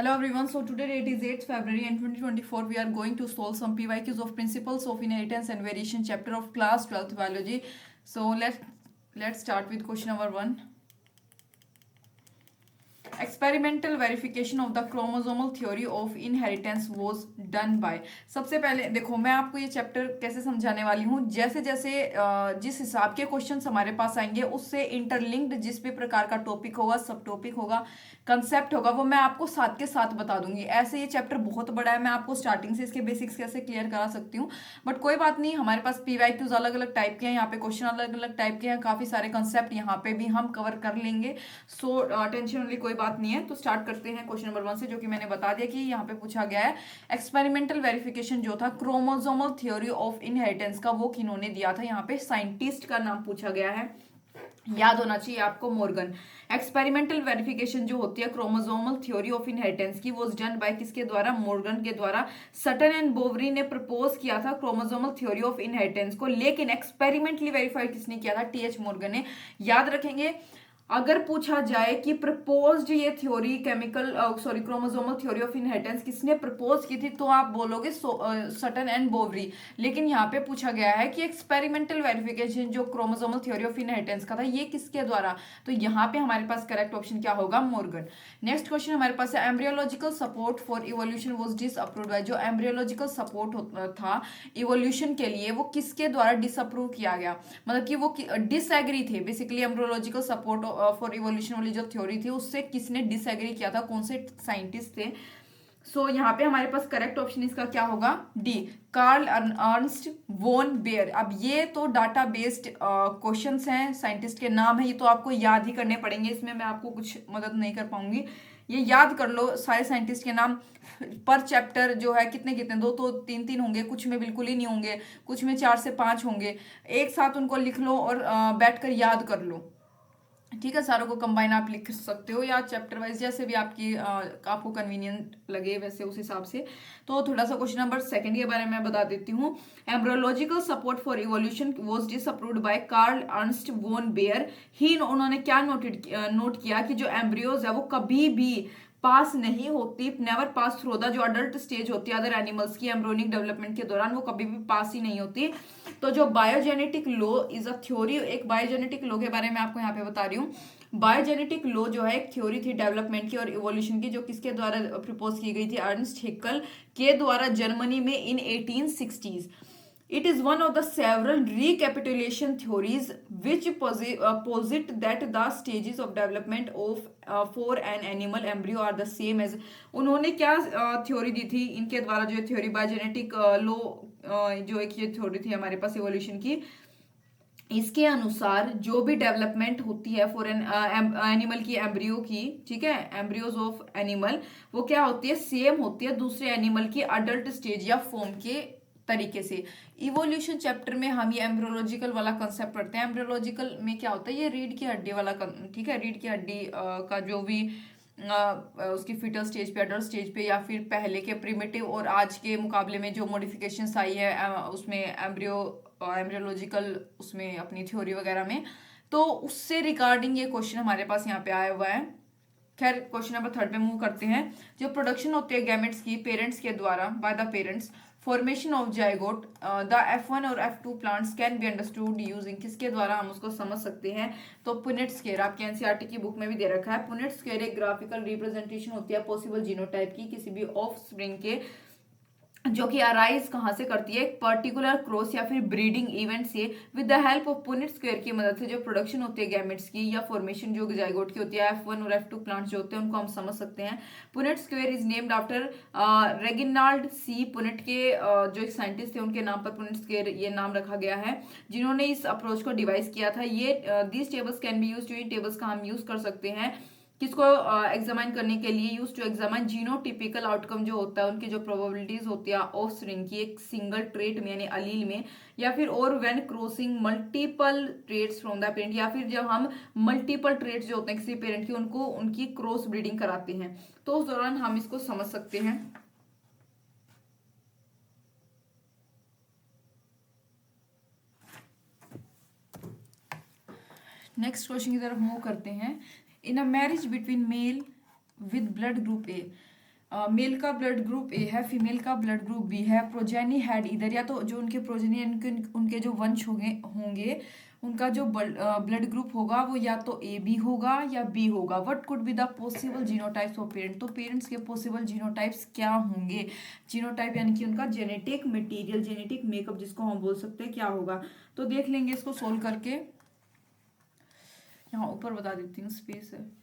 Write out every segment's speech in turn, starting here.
Hello everyone. So today date is 8th February and 2024. We are going to solve some PYQs of Principles of Inheritance and Variation chapter of class 12th biology. So let's start with question number 1. Experimental verification of the chromosomal theory of inheritance was done by. सबसे पहले देखो मैं आपको ये chapter कैसे समझाने वाली हूँ, जैसे जैसे जिस हिसाब के क्वेश्चंस हमारे पास आएंगे उससे इंटरलिंक्ड जिस भी प्रकार का टॉपिक होगा, सब टॉपिक होगा, कंसेप्ट होगा, वो मैं आपको साथ के साथ बता दूंगी। ऐसे ये चैप्टर बहुत बड़ा है, मैं आपको स्टार्टिंग से इसके बेसिक्स कैसे क्लियर करा सकती हूँ, बट कोई बात नहीं, हमारे पास पीवाईक्यूज अलग अलग टाइप के हैं, यहाँ पे क्वेश्चन अलग अलग टाइप के हैं, काफी सारे कंसेप्ट यहाँ पे भी हम कवर कर लेंगे। सो टेंशन वाली कोई बात नहीं है। तो स्टार्ट करते हैं क्वेश्चन नंबर 1 से, जो कि मैंने बता दिया कि यहाँ पे पूछा गया है एक्सपेरिमेंटल वेरिफिकेशन जो था क्रोमोसोमल थ्योरी ऑफ इनहेरिटेंस का, वो किन्होंने दिया था। यहाँ पे साइंटिस्ट का नाम पूछा गया है, याद होना चाहिए आपको, मॉर्गन। एक्सपेरिमेंटल वेरिफिकेशन जो होती है क्रोमोसोमल थ्योरी ऑफ इनहेरिटेंस की, वॉज डन बाय किसके द्वारा? मॉर्गन के द्वारा। सटन एंड बोवरी ने प्रपोज किया था क्रोमोसोमल थ्योरी ऑफ इनहेरिटेंस को, लेकिन एक्सपेरिमेंटली वेरीफाइड किसने किया था? टीएच मॉर्गन ने। याद रखेंगे, अगर पूछा जाए कि प्रपोज्ड ये theory chromosomal theory of inheritance किसने प्रपोज की थी, तो आप बोलोगे सटन एंड बोवरी। लेकिन यहाँ पे पूछा गया है कि एक्सपेरिमेंटल वेरिफिकेशन जो क्रोमोसोमल थ्योरी ऑफ इनहेरिटेंस का था, ये किसके द्वारा? तो यहाँ पे हमारे पास करेक्ट ऑप्शन क्या होगा? मॉर्गन। नेक्स्ट क्वेश्चन हमारे पास है embryological support for evolution was disapproved by. जो एम्ब्रियोलॉजिकल सपोर्ट था इवोल्यूशन के लिए, वो किसके द्वारा डिसअप्रूव किया गया? मतलब कि वो डिसएग्री थे basically. Embryological support for evolution वाली जो थ्योरी थी, उससे किसने डिसएग्री किया था? कौन से साइंटिस्ट थे? सो यहाँ पे हमारे पास करेक्ट ऑप्शन इसका क्या होगा? D, Karl Ernst von bear. अब ये तो डाटा बेस्ड क्वेश्चंस हैं, साइंटिस्ट के नाम है, ये तो आपको याद ही करने पड़ेंगे, इसमें मैं आपको कुछ मदद नहीं कर पाऊंगी। ये याद कर लो सारे साइंटिस्ट के नाम। पर चैप्टर जो है कितने कितने, दो तो तीन तीन होंगे, कुछ में बिल्कुल ही नहीं होंगे, कुछ में 4 से 5 होंगे। एक साथ उनको लिख लो और बैठकर याद कर लो, ठीक है। सारों को कंबाइन आप लिख सकते हो या चैप्टर वाइज, जैसे भी आपको कन्वीनियंट लगे वैसे उस हिसाब से। तो थोड़ा सा क्वेश्चन नंबर 2 के बारे में बता देती हूँ। Embryological support for evolution was disapproved by Karl Ernst von Baer. ही उन्होंने क्या नोट किया कि जो एम्ब्रियोज है वो कभी भी पास नहीं होती, नेवर पास थ्रू द, जो अडल्ट स्टेज होती है अदर एनिमल्स की एम्ब्रियोनिक डेवलपमेंट के दौरान, वो कभी भी पास ही नहीं होती। तो जो biogenetic law is a theory, एक बायोजेनेटिक लॉ के बारे में आपको यहाँ पे बता रही हूँ। बायोजेनेटिक लॉ जो है एक थ्योरी थी डेवलपमेंट की और इवोल्यूशन की, जो किसके द्वारा प्रपोज की गई थी? अर्नस्ट हैक्ल के द्वारा, जर्मनी में इन 1860s। It is one of the several recapitulation theories which posit that the stages of development of for an animal embryo are the same as। उन्होंने क्या थ्योरी दी थी इनके द्वारा? जो थ्योरी बायोजेनेटिक लॉ, जो एक ये थ्योरी थी हमारे पास इवोल्यूशन की, इसके अनुसार जो भी डेवलपमेंट होती है फॉर एन एनिमल की, एम्ब्रियो की, ठीक है, एम्ब्रियोज ऑफ एनिमल, वो क्या होती है? सेम होती है दूसरे एनिमल की अडल्ट स्टेज या फॉर्म के तरीके से। इवोल्यूशन चैप्टर में हम ये एम्ब्रियोलॉजिकल वाला कंसेप्ट पढ़ते हैं। एम्ब्रियोलॉजिकल में क्या होता है? ये रीढ़ की हड्डी वाला, ठीक है, रीढ़ की हड्डी का जो भी उसकी फीटल स्टेज पे, अडल्ट स्टेज पे, या फिर पहले के प्रिमिटिव और आज के मुकाबले में जो मॉडिफिकेशंस आई है उसमें एम्ब्रियोलॉजिकल उसमें अपनी थ्योरी वगैरह में, तो उससे रिगार्डिंग ये क्वेश्चन हमारे पास यहाँ पे आया हुआ है। खैर क्वेश्चन नंबर 3 पे मूव करते हैं। जो प्रोडक्शन होती है गैमेट्स की पेरेंट्स के द्वारा, by the parents, formation of zygote, the F1 और F2 plants can be understood using, किसके द्वारा हम उसको समझ सकते हैं? तो पुनेट स्क्वायर, आपके एनसीईआरटी की बुक में भी दे रखा है। पुनेट स्क्वायर एक ग्राफिकल रिप्रेजेंटेशन होती है पॉसिबल जीनोटाइप की, किसी भी ऑफ स्प्रिंग के, जो कि अराइज कहां से करती है? एक पर्टिकुलर क्रॉस या फिर ब्रीडिंग इवेंट से। With the help of Punnett square की मदद से जो प्रोडक्शन होती है गैमेट्स की या फॉर्मेशन जो जाइगोट की होती है, F1 और F2 प्लांट्स जो होते हैं उनको हम समझ सकते हैं। Punnett square is named after Reginald C Punnett के, जो एक साइंटिस्ट थे उनके नाम पर पुनेट स्क्वायर ये नाम रखा गया है, जिन्होंने इस अप्रोच को डिवाइस किया था। ये this tables can be use, जो इन टेबल्स का हम यूज कर सकते हैं किसको एग्जामाइन करने के लिए? यूज टू एग्जामाइन जीनोटिपिकल आउटकम जो होता है, उनकी जो प्रोबेबिलिटीज होती है ऑफस्प्रिंग की एक सिंगल ट्रेट में यानी अलील में, या फिर और when crossing multiple traits from the parent, या फिर जब हम मल्टीपल ट्रेट्स जो होते हैं किसी पेरेंट की, उनको उनकी क्रॉस ब्रीडिंग कराते हैं, तो उस दौरान हम इसको समझ सकते हैं। नेक्स्ट क्वेश्चन की तरफ मूव करते हैं। In a marriage between male with blood group A, male का ब्लड ग्रुप ए है, फीमेल का ब्लड ग्रुप बी है, प्रोजेनी हैड इधर, या तो जो उनके प्रोजेनी उनके जो वंश होंगे उनका जो ब्लड ग्रुप होगा वो या तो ए बी होगा या बी होगा। What could be the possible genotypes of parent, तो पेरेंट्स के पॉसिबल जीनोटाइप्स क्या होंगे। जीनोटाइप यानी कि उनका जेनेटिक मटेरियल, जेनेटिक मेकअप जिसको हम बोल सकते हैं क्या होगा। तो देख लेंगे इसको सोल्व करके। यहाँ ऊपर बता देती हूँ, स्पेस है।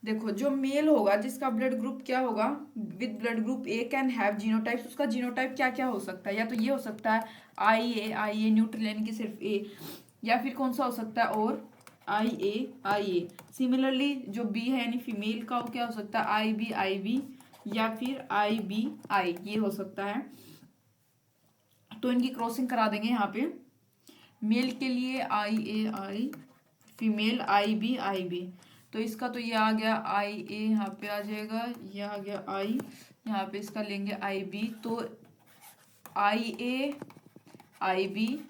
देखो जो मेल होगा जिसका ब्लड ग्रुप क्या होगा, with blood group A can have genotypes, उसका जीनोटाइप क्या क्या हो सकता है, या तो ये हो सकता है आई ए न्यूट्रल यानी कि सिर्फ ए, या फिर कौन सा हो सकता है और आई ए। सिमिलरली जो बी है यानी फीमेल का वो क्या हो सकता है आई बी या फिर आई, ये हो सकता है। तो इनकी क्रॉसिंग करा देंगे यहाँ पे, मेल के लिए आई, फीमेल आई बी। तो इसका तो ये आ गया आई ए, यहाँ पे आ जाएगा, ये आ गया आई, यहाँ पे इसका लेंगे आई बी। तो आई ए आई बी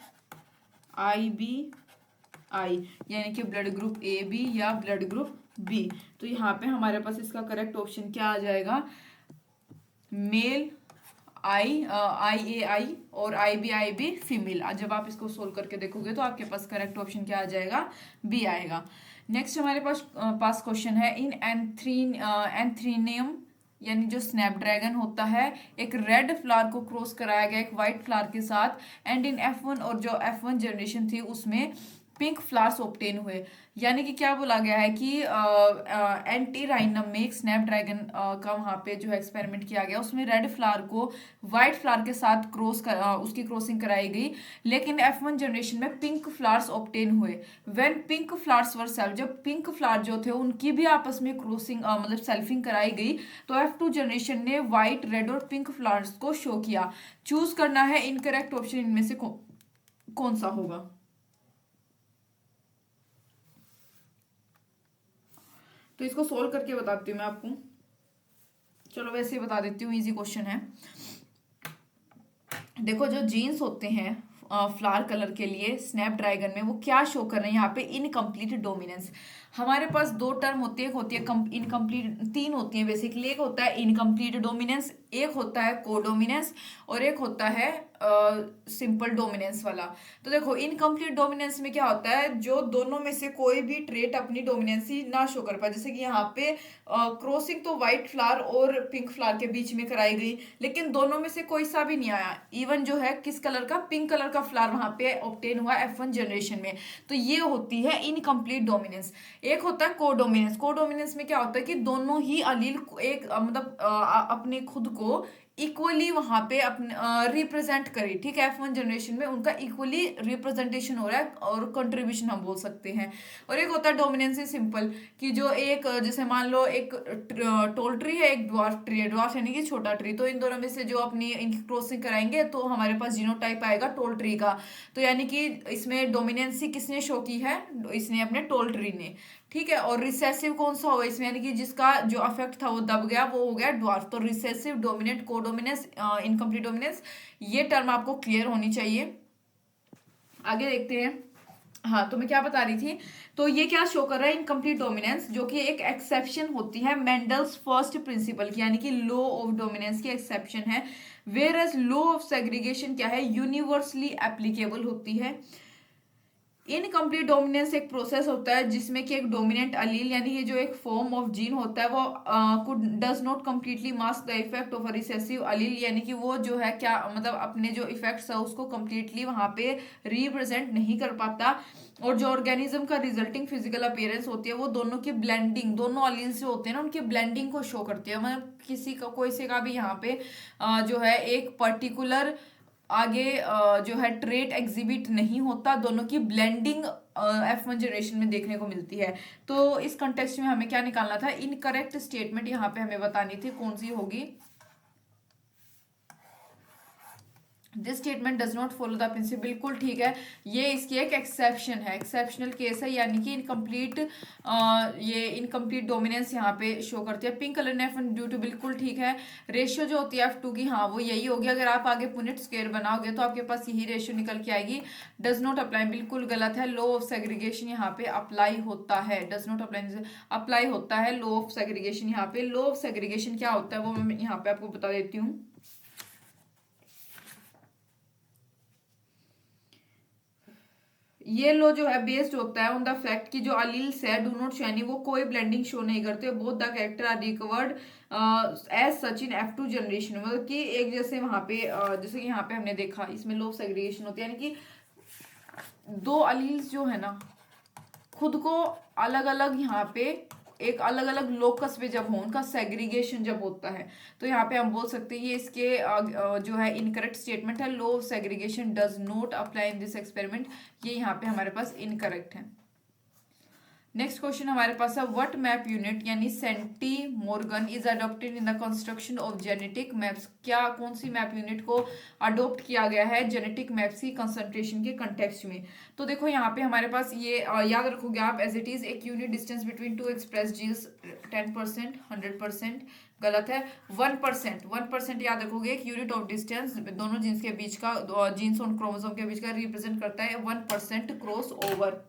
आई, यानी कि ब्लड ग्रुप ए बी या ब्लड ग्रुप बी। तो यहाँ पे हमारे पास इसका करेक्ट ऑप्शन क्या आ जाएगा, मेल आई और आई बी फीमेल। जब आप इसको सोल्व करके देखोगे तो आपके पास करेक्ट ऑप्शन क्या आ जाएगा, बी आएगा। नेक्स्ट हमारे पास क्वेश्चन है, इन एंथ्रीनियम यानी जो स्नैपड्रैगन होता है, एक रेड फ्लावर को क्रॉस कराया गया एक वाइट फ्लावर के साथ, एंड इन F1 और जो F1 जनरेशन थी उसमें पिंक फ्लावर्स ऑब्टेन हुए। यानी कि क्या बोला गया है कि एंटीराइनम में एक स्नैपड्रैगन का वहां पे जो एक्सपेरिमेंट किया गया उसमें रेड फ्लावर को व्हाइट फ्लावर के साथ उसकी क्रॉसिंग कराई गई, लेकिन F1 जनरेशन में पिंक फ्लावर्स ऑब्टेन हुए। When pink flowers were self, जब पिंक फ्लावर जो थे उनकी भी आपस में क्रॉसिंग मतलब सेल्फिंग कराई गई, तो F2 जनरेशन ने व्हाइट, रेड और पिंक फ्लावर्स को शो किया। चूज करना है इनकरेक्ट ऑप्शन इनमें से कौन सा होगा। तो इसको सोल्व करके बताती हूँ मैं आपको, चलो वैसे ही बता देती हूँ, इजी क्वेश्चन है। देखो जो जीन्स होते हैं फ्लावर कलर के लिए स्नैपड्रैगन में, वो क्या शो कर रहे हैं यहाँ पे, इनकम्प्लीट डोमिनेंस। हमारे पास दो टर्म होती है, एक होती है इनकम्प्लीट, तीन होती है बेसिकली। एक होता है इनकम्प्लीट डोमिनेंस, एक होता है कोडोमिनेंस, और एक होता है सिंपल डोमिनेंस वाला। तो देखो इनकम्प्लीट डोमिनेंस में क्या होता है, जो दोनों में से कोई भी ट्रेट अपनी डोमिनेंसी ना शो कर पाए। जैसे कि यहाँ पे क्रॉसिंग तो व्हाइट फ्लावर और पिंक फ्लावर के बीच में कराई गई, लेकिन दोनों में से कोई सा भी नहीं आया। इवन जो है किस कलर का, पिंक कलर का फ्लावर वहां पे ऑब्टेन हुआ F1 जनरेशन में। तो ये होती है इनकम्प्लीट डोमिनेंस। एक होता है कोडोमिनेंस। कोडोमिनेंस में क्या होता है कि दोनों ही अलील एक मतलब अपने खुद को इक्वली वहां पे अपने रिप्रेजेंट करी, ठीक है। F1 जनरेशन में उनका इक्वली रिप्रेजेंटेशन हो रहा है और कंट्रीब्यूशन हम बोल सकते हैं। और एक होता है डोमिनेंसी सिंपल, कि जो एक जैसे मान लो एक टोल ट्री है, एक ड्वार्फ ट्री है, ड्वार्फ यानी कि छोटा ट्री, तो इन दोनों में से जो अपनी इनकी क्रॉसिंग कराएंगे तो हमारे पास जीनोटाइप आएगा टोल ट्री का। तो यानी कि इसमें डोमिनेंसी किसने शो की है, इसने अपने टोल ट्री ने, ठीक है। और रिसेसिव कौन सा होगा इसमें, यानी कि जिसका जो अफेक्ट था वो दब गया, वो हो गया ड्वार्फ। तो recessive, dominant, codominance, incomplete dominance, ये टर्म आपको क्लियर होनी चाहिए। आगे देखते हैं। हाँ, तो मैं क्या बता रही थी, तो ये क्या शो कर रहा है, इनकम्प्लीट डोमिनेंस, जो कि एक एक्सेप्शन होती है मेंडल्स फर्स्ट प्रिंसिपल की, यानी कि लॉ ऑफ डोमिनेंस की एक्सेप्शन है। Whereas law of segregation क्या है, यूनिवर्सली एप्लीकेबल होती है। इनकम्प्लीट डोमिनेंस एक प्रोसेस होता है जिसमें कि एक डोमिनेंट अलील यानी ये जो एक फॉर्म ऑफ जीन होता है वो does not completely mask the effect of a recessive अलील, यानी कि वो जो है क्या मतलब अपने जो इफेक्ट्स है उसको कम्प्लीटली वहां पे रिप्रेजेंट नहीं कर पाता। और जो ऑर्गेनिज्म का रिजल्टिंग फिजिकल अपीयरेंस होती है वो दोनों की ब्लेंडिंग, दोनों अलील से होते हैं ना, उनकी ब्लेंडिंग को शो करती है। मतलब किसी का कोई से का भी यहाँ पे जो है एक पर्टिकुलर आगे जो है ट्रेट एग्जिबिट नहीं होता, दोनों की ब्लेंडिंग F1 जनरेशन में देखने को मिलती है। तो इस कंटेक्स्ट में हमें क्या निकालना था, इनकरेक्ट स्टेटमेंट यहाँ पे हमें बतानी थी कौन सी होगी। This statement does not follow the principle, बिल्कुल ठीक है, ये इसकी एक एक्सेप्शन है, एक्सेप्शनल केस है, यानी कि इनकम्प्लीट, ये इनकम्प्लीट डोमिनेंस यहाँ पे शो करती है। पिंक कलर ने F1 ड्यू टू, बिल्कुल ठीक है। रेशियो जो होती है F2 की, हाँ वो यही होगी। अगर आप आगे पुनेट स्क्वायर बनाओगे तो आपके पास यही रेशियो निकल के आएगी। डज नॉट अप्लाई, बिल्कुल गलत है। लॉ ऑफ सेग्रीगेशन यहाँ पे अप्लाई होता है, डज नॉट अप्लाई, अप्लाई होता है लॉ ऑफ सेग्रीगेशन यहाँ पे। लॉ ऑफ सेग्रीगेशन क्या होता है वो मैं यहाँ पे आपको बता देती हूँ। ये लो जो है बेस्ड होता है ऑन द फैक्ट कि जो अलील्स है डू नॉट शो, यानी वो कोई ब्लेंडिंग शो नहीं करते, both the character are recovered as such in F2 generation, मतलब कि एक जैसे वहां पे जैसे कि यहाँ पे हमने देखा इसमें लो सेग्रीगेशन होती है, यानी कि दो अलील्स जो है ना खुद को अलग अलग यहाँ पे एक अलग अलग लोकस पे जब हो, उनका सेग्रीगेशन जब होता है, तो यहाँ पे हम बोल सकते हैं ये इसके जो है इनकरेक्ट स्टेटमेंट है। Law of segregation does not apply in this experiment, ये यहाँ पे हमारे पास इनकरेक्ट है। नेक्स्ट क्वेश्चन हमारे पास है व्हाट मैप यूनिट यानी centimorgan is adopted in the construction of genetic maps, क्या कौन सी मैप यूनिट को अडॉप्ट किया गया है जेनेटिक मैप्स की कंसंट्रेशन के कंटेक्स्ट में। तो देखो यहाँ पे हमारे पास ये याद रखोगे आप एज इट इज, एक unit distance between two express genes 10%, 100% गलत है। 1%, 1% याद रखोगे, एक यूनिट ऑफ डिस्टेंस दोनों जीन्स के बीच का, जीन्स और क्रोमोसोम के बीच का रिप्रेजेंट करता है 1% क्रॉस ओवर।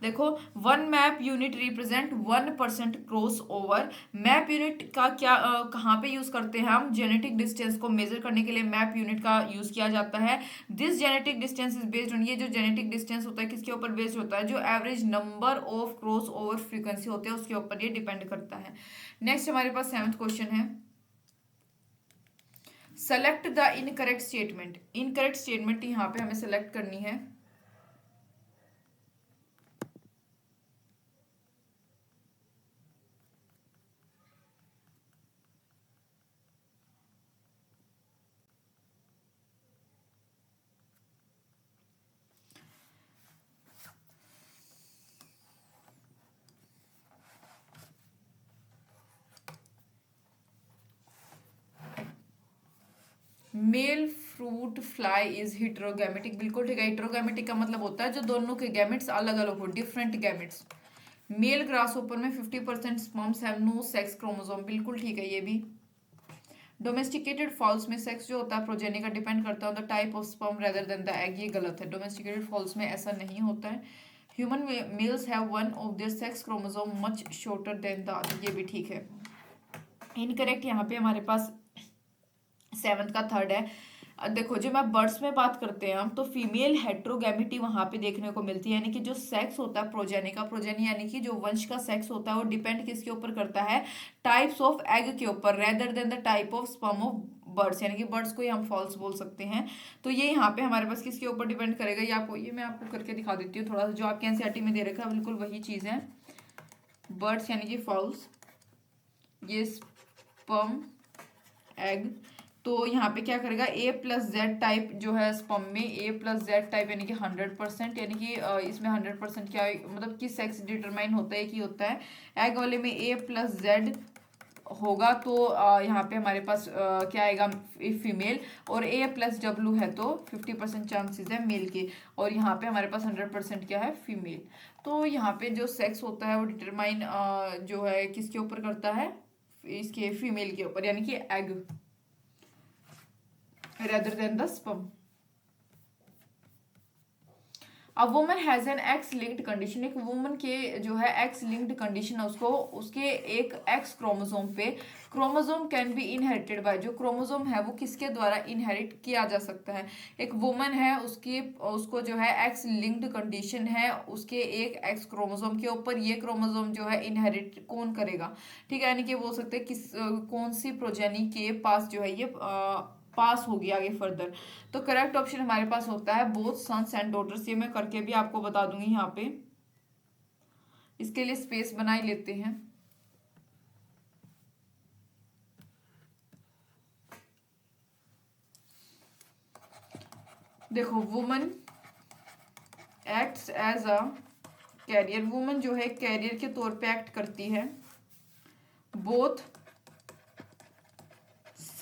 देखो 1 map unit represent 1% cross over. Map unit का क्या कहाँ पे यूज करते हैं हम, जेनेटिक डिस्टेंस को मेजर करने के लिए मैप यूनिट का यूज किया जाता है। This genetic distance is based on, ये जो जेनेटिक डिस्टेंस होता है किसके ऊपर बेस्ड होता है, जो average number of cross over frequency होते हैं उसके ऊपर ये डिपेंड करता है। नेक्स्ट हमारे पास 7th क्वेश्चन है, select the incorrect statement. Incorrect statement यहाँ पे हमें सेलेक्ट करनी है। मेल फ्रूट फ्लाई इज हिट्रोगैमेटिक, बिल्कुल ठीक है। हिट्रोगैमेटिक का मतलब होता है जो दोनों के गैमेट्स अलग अलग हो, डिफरेंट गैमेट्स। मेल ग्रास ऊपर में 50% sperms have no sex chromosome, बिल्कुल ठीक है ये भी। डोमेस्टिकेटेड फॉल्स में सेक्स जो होता है प्रोजेनी का डिपेंड करता है the type of sperm rather than the egg, ये गलत है। डोमेस्टिकेटेड फॉल्स में ऐसा नहीं होता है। Human mails have one of their sex chromosome much shorter than the other, ये भी ठीक है। इनकरेक्ट यहाँ पे हमारे पास 7th का 3rd है। देखो जब आप बर्ड्स में बात करते हैं हम, तो फीमेल हेट्रोगैमिटी वहां पे देखने को मिलती है, यानी कि जो सेक्स होता है प्रोजेनी का, प्रोजेनी यानी कि जो वंश का सेक्स होता है वो डिपेंड किसके ऊपर करता है, टाइप्स ऑफ एग के ऊपर rather than the type of sperm of birds, यानी कि बर्ड्स को ही हम फॉल्स बोल सकते हैं। तो ये यहाँ पे हमारे पास किसके ऊपर डिपेंड करेगा, ये आपको, ये मैं आपको करके दिखा देती हूँ थोड़ा सा, जो आपके एनसीईआरटी में दे रखा है बिल्कुल वही चीज है। बर्ड्स यानी कि फॉल्स, ये स्पर्म एग, तो यहाँ पे क्या करेगा A+Z टाइप जो है स्पर्म में, A+Z टाइप यानी कि 100%, यानी कि इसमें 100% क्या मतलब कि सेक्स डिटरमाइन होता है, एक ही होता है। एग वाले में A+Z होगा तो यहाँ पे हमारे पास क्या आएगा फीमेल, और A+W है तो 50% चांसेस है मेल के, और यहाँ पे हमारे पास 100% क्या है फीमेल। तो यहाँ पे जो सेक्स होता है वो डिटरमाइन जो है किसके ऊपर करता है, इसके फीमेल के ऊपर, यानी कि egg rather than the sperm. अब woman has an x linked condition, एक वुमन के जो है एक्स लिंक्ड कंडीशन है, उसको उसके एक एक्स क्रोमोसोम पे chromosome can be inherited by, जो क्रोमोसोम है वो किसके द्वारा इनहेरिट किया जा सकता है। एक वुमन है उसकी उसको जो है एक्स लिंक्ड कंडीशन है, उसके एक एक्स क्रोमोसोम के ऊपर ये क्रोमोसोम जो है इनहेरिट कौन करेगा, ठीक है, यानी कि बोल सकते हैं किस कौन सी प्रोजेनी के पास जो है ये पास होगी आगे फर्दर। तो करेक्ट ऑप्शन हमारे पास होता है बोथ सन्स एंड डॉटर्स, ये मैं करके भी आपको बता दूंगी यहाँ पे, इसके लिए स्पेस बना ही लेते हैं। देखो woman acts as a carrier, woman जो है कैरियर के तौर पे एक्ट करती है बोथ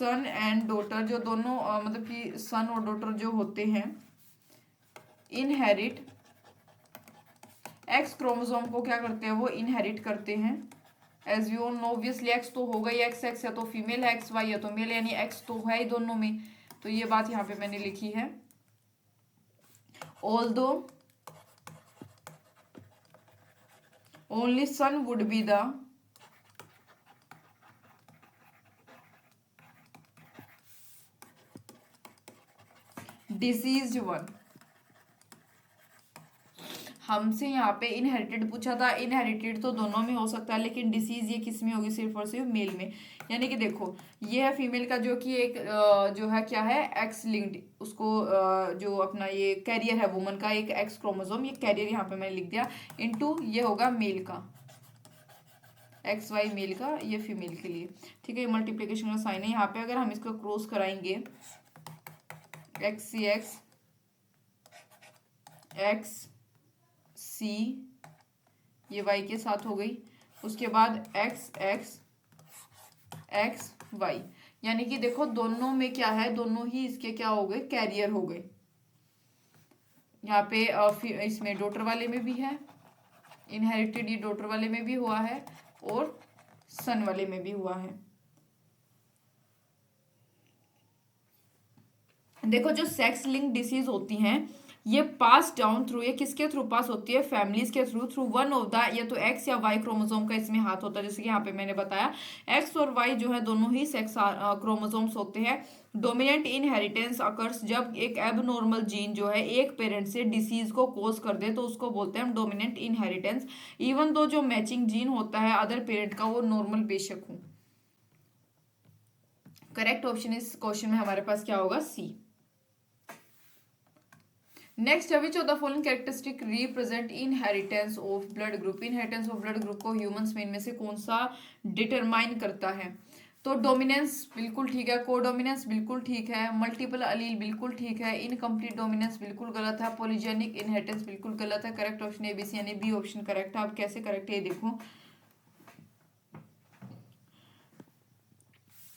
सन एंड डॉटर जो दोनों मतलब कि सन और डॉटर जो होते हैं इनहेरिट एक्स क्रोमोसोम को क्या करते हैं वो इनहेरिट करते हैं। As you know obviously X तो होगा ही, एक्स एक्स है तो फीमेल है, एक्स वाई है तो मेल, यानी एक्स तो है ही दोनों में, तो ये बात यहाँ पे मैंने लिखी है। Although only son would be the deceased one. हमसे यहाँ पे इनहेरिटेड पूछा था, इनहेरिटेड तो दोनों में हो सकता है लेकिन डिसीज ये किस में होगी, सिर्फ और सिर्फ मेल में। यानी कि देखो ये है फीमेल का जो कि एक जो है क्या है एक्स लिंक्ड, उसको जो अपना ये कैरियर है वुमन का एक एक्स क्रोमोसोम, ये कैरियर यहाँ पे मैंने लिख दिया, इनटू ये होगा मेल का एक्स वाई मेल का, ये फीमेल के लिए। ठीक है, ये मल्टीप्लीकेशन का साइन है। यहाँ पे अगर हम इसको क्रॉस कराएंगे एक्स सी एक्स सी ये वाई के साथ हो गई, उसके बाद एक्स एक्स एक्स वाई, यानी कि देखो दोनों में क्या है, दोनों ही इसके क्या हो गए कैरियर हो गए। यहाँ पे इसमें डॉटर वाले में भी है इनहेरिटेड, ये डॉटर वाले में भी हुआ है और सन वाले में भी हुआ है। देखो जो सेक्स लिंक डिसीज होती हैं ये पास डाउन थ्रू, ये किसके थ्रू पास होती है, फैमिलीज के through, through one of the या तो एक्स या वाई क्रोमोसोम का इसमें हाथ होता है। जैसे कि यहाँ पे मैंने बताया एक्स और वाई जो है दोनों ही सेक्स क्रोमोसोम्स होते हैं। डोमिनेंट इनहेरिटेंस अकर्स जब एक एबनॉर्मल जीन जो है एक पेरेंट से डिसीज को कोज कर दे तो उसको बोलते हैं हम डोमिनेंट इनहेरिटेंस, इवन दो जो मैचिंग जीन होता है अदर पेरेंट का वो नॉर्मल बेशक हो। करेक्ट ऑप्शन इस क्वेश्चन में हमारे पास क्या होगा, C. Next which of the following characteristic represent inheritance of blood group. Inheritance of blood group को ह्यूमंस में इनमें से कौन सा डिटरमाइन करता है, तो डोमिनेंस बिल्कुल ठीक है, कोडोमिनेंस बिल्कुल ठीक है, मल्टीपल अलील बिल्कुल ठीक है, इनकम्प्लीट डोमिनेंस बिल्कुल गलत है, पॉलीजेनिक इनहेरिटेंस बिल्कुल गलत है। Correct option A B C, यानी बी ऑप्शन करेक्ट है। अब कैसे करेक्ट है ये देखो,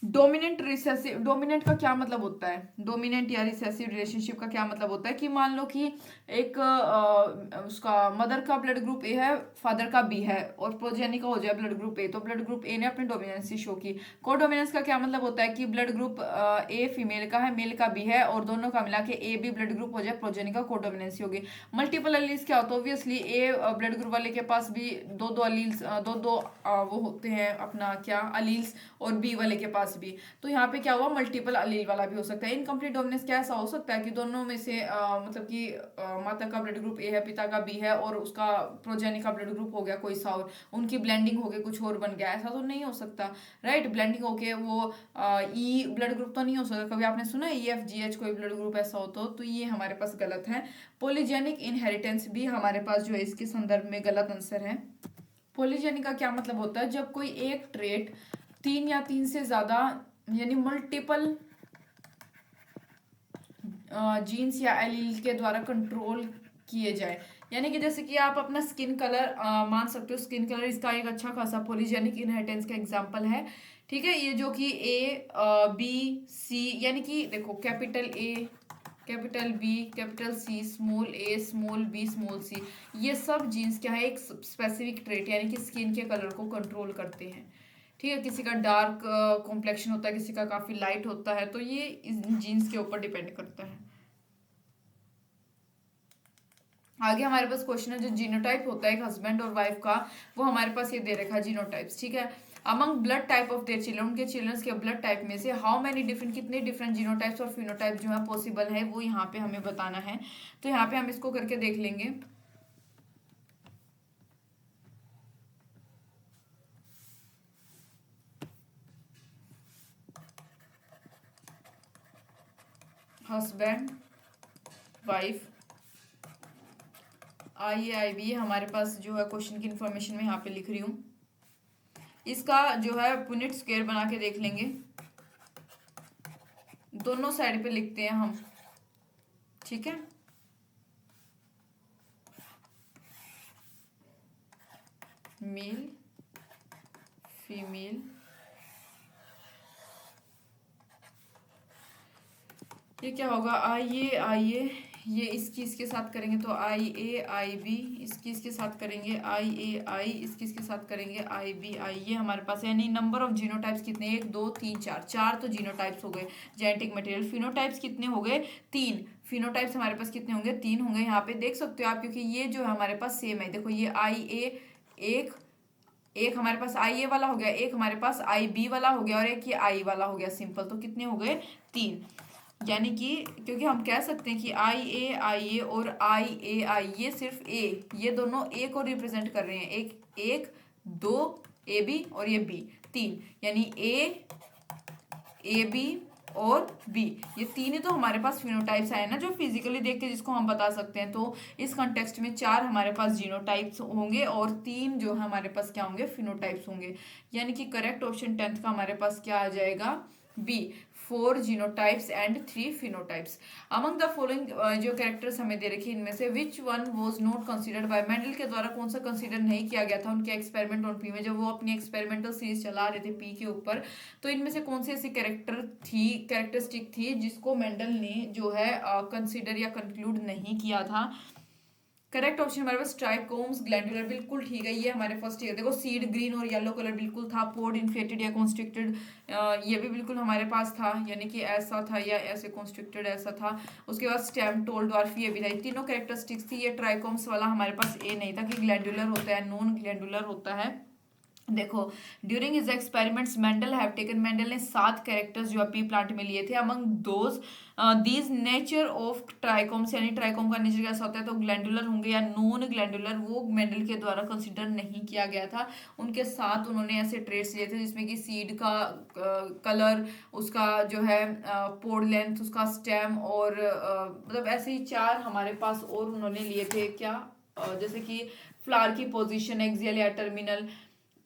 डोमिनेंट रिसेसिव, डोमिनेंट का क्या मतलब होता है, डोमिनेंट या रिसेसिव रिलेशनशिप का क्या मतलब होता है कि मान लो कि एक उसका मदर का ब्लड ग्रुप ए है, फादर का बी है और प्रोजेनी का हो जाए ब्लड ग्रुप ए, तो ब्लड ग्रुप ए ने अपनी डोमिनेंसी शो की। कोडोमिनेंस का क्या मतलब होता है कि ब्लड ग्रुप ए फीमेल का है, मेल का बी है और दोनों का मिला के ए बी ब्लड ग्रुप हो जाए, प्रोजेनी का कोडोमिनेंसी होगी। मल्टीपल अलील्स क्या होता है, ऑब्वियसली ए ब्लड ग्रुप वाले के पास भी दो दो अलील्स दो वो होते हैं अपना क्या अलील्स, और बी वाले के पास भी, तो यहाँ पे क्या हुआ मल्टीपल अलील वाला भी हो सकता है। इनकम्प्लीट डोमिनेंस क्या ऐसा हो सकता है कि दोनों में से मतलब कि माता का ब्लड ग्रुप ए है, पिता का बी है और उसका प्रोजेनी का ब्लड ग्रुप हो गया कोई सा और उनकी ब्लेंडिंग हो गई कुछ और बन गया, ऐसा तो नहीं हो सकता, राइट। ब्लेंडिंग होके वो ई ब्लड ग्रुप तो नहीं हो सकता। कभी आपने सुना ई एफ जी एच कोई ब्लड ग्रुप ऐसा हो तो ये हमारे पास गलत है। पॉलीजेनिक इनहेरिटेंस भी हमारे पास जो है इसके संदर्भ में गलत आंसर है। पॉलीजेनिक का क्या मतलब होता है, जब कोई एक ट्रेट तीन या तीन से ज्यादा यानी मल्टीपल जीन्स या एलील के द्वारा कंट्रोल किए जाए। यानी कि जैसे कि आप अपना स्किन कलर मान सकते हो, स्किन कलर इसका एक अच्छा खासा पॉलीजेनिक इनहेरिटेंस का एग्जांपल है। ठीक है, ये जो कि ए बी सी यानी कि देखो capital A capital B capital C small a small b small c, ये सब जीन्स क्या है एक स्पेसिफिक ट्रेट यानी कि स्किन के कलर को कंट्रोल करते हैं। ठीक है, किसी का डार्क कॉम्प्लेक्शन होता है, किसी का काफी लाइट होता है, तो ये इस जीन्स के ऊपर डिपेंड करता है। आगे हमारे पास क्वेश्चन है जो जीनोटाइप होता है एक हस्बैंड और वाइफ का, वो हमारे पास ये दे रखा है जीनोटाइप्स। ठीक है, among blood type of their children, उनके चिल्ड्रंस के ब्लड टाइप में से हाउ मेनी डिफरेंट कितने डिफरेंट जीनोटाइप्स और फिनोटाइप जो है पॉसिबल है वो यहाँ पे हमें बताना है। तो यहाँ पे हम इसको करके देख लेंगे। हस्बैंड वाइफ आई हमारे पास जो है क्वेश्चन की इंफॉर्मेशन में यहाँ पे लिख रही हूँ, इसका जो है पुनेट स्क्वायर बना के देख लेंगे, दोनों साइड पे लिखते हैं हम। ठीक है, मेल फीमेल ये क्या होगा, आई ए ये इसकी इसके साथ करेंगे तो IA IB, इसकी इसके साथ करेंगे IA I, इसकी इसके साथ करेंगे IBI। ये हमारे पास है, यानी नंबर ऑफ जीनोटाइप्स कितने, 1 2 3 4, चार तो जीनोटाइप्स हो गए जेनेटिक मटेरियल। फिनोटाइप्स कितने हो गए, 3। फिनोटाइप्स हमारे पास कितने होंगे, 3 होंगे। यहाँ पे देख सकते हो आप, क्योंकि ये जो है हमारे पास सेम है। देखो ये IA एक, एक हमारे पास IA वाला हो गया, एक हमारे पास IB वाला हो गया, और एक ये I वाला हो गया सिंपल। तो कितने हो गए, 3। यानी कि क्योंकि हम कह सकते हैं कि IA और IA ये सिर्फ ये दोनों ए को रिप्रेजेंट कर रहे हैं। एक एक, दो AB और ये B, 3। यानी AB और B, ये तीन ही तो हमारे पास फिनोटाइप्स आए ना, जो फिजिकली देख के जिसको हम बता सकते हैं। तो इस कॉन्टेक्स्ट में 4 हमारे पास जीनोटाइप्स होंगे और 3 जो है हमारे पास क्या होंगे, फिनोटाइप्स होंगे। यानी कि करेक्ट ऑप्शन 10th का हमारे पास क्या आ जाएगा, B, 4 genotypes and 3 phenotypes. Among the following जो कैरेक्टर्स हमें दे रखी है, इनमें से which one was not considered bye Mendel के द्वारा कौन सा कंसिडर नहीं किया गया था उनके एक्सपेरिमेंट ऑन पी में, जब वो अपनी एक्सपेरिमेंटल सीरीज चला रहे थे पी के ऊपर। तो इनमें से कौन सी ऐसी कैरेक्टरिस्टिक थी जिसको मेंडल ने जो है कंसिडर या कंक्लूड नहीं किया था। करेक्ट ऑप्शन हमारे पास ट्राइकोम्स ग्लैंडुलर, बिल्कुल ठीक है। ये हमारे फर्स्ट है। देखो सीड ग्रीन और येलो कलर बिल्कुल था। पोड इन्फ्लेटेड या कॉन्स्ट्रिक्टेड, ये भी बिल्कुल हमारे पास था, यानी कि ऐसा था या ऐसे कॉन्स्ट्रिक्टेड ऐसा था। उसके बाद स्टेम टोल डॉर्फ, ये भी था। तीनों कैरेक्टरिस्टिक्स थी। ये ट्राइकोम्स वाला हमारे पास ए नहीं था कि ग्लैंडुलर होता है, नॉन ग्लैंडुलर होता है। देखो ड्यूरिंग हिज एक्सपेरिमेंट्स मेंडल ने 7 कैरेक्टर्स जो पी प्लांट में लिए थे। Among those these nature of trichomes, यानी ट्राइकोम का नेचर कैसा होता है, तो ग्लैंडुलर होंगे या नॉन ग्लैंडुलर, वो मेंडल के द्वारा कंसिडर नहीं किया गया था। उनके साथ उन्होंने ऐसे ट्रेट्स लिए थे जिसमें कि सीड का कलर, उसका जो है पोड लेंथ, उसका स्टेम, और मतलब ऐसे ही 4 हमारे पास और उन्होंने लिए थे। क्या जैसे कि फ्लावर की पोजिशन एक्सियल या टर्मिनल,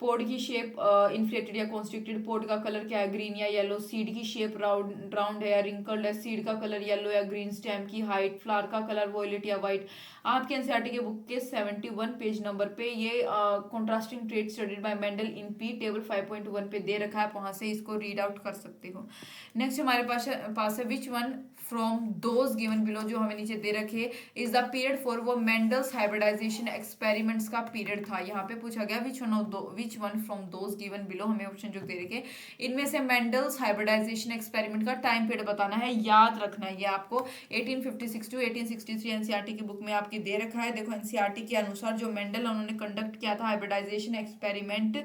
पोड की शेप इन्फ्लेटेड या कॉन्स्ट्रिक्टेड, पोड का कलर क्या है, ग्रीन या येलो, सीड की शेप राउंड राउंड है या रिंकल्ड है, सीड का कलर येलो या ग्रीन, स्टेम की हाइट, फ्लावर का कलर वॉयलेट या व्हाइट। आपके एनसीईआरटी के बुक के 71 पेज नंबर पे ये contrasting trait studied by Mendel in P table 5.1 पे दे रखा है, आप वहां से इसको रीड आउट कर सकते हो। नेक्स्ट हमारे पास है which one from those given below, जो हमें नीचे दे रखे, इज द पीरियड फॉर, वो मेंडल्स हाइब्रिडाइजेशन एक्सपेरिमेंट्स का पीरियड था। यहाँ पे पूछा गया which one from those given below, हमें ऑप्शन जो दे रखे इनमें से मेंडल्स हाइब्रिडाइजेशन एक्सपेरिमेंट का टाइम पीरियड बताना है, याद रखना है। ये आपको 1856 टू 1863 एनसीईआरटी की बुक में आपकी दे रखा है। देखो एनसीईआरटी के अनुसार जो मेंडल उन्होंने कंडक्ट किया था हाइब्रिडाइजेशन एक्सपेरिमेंट,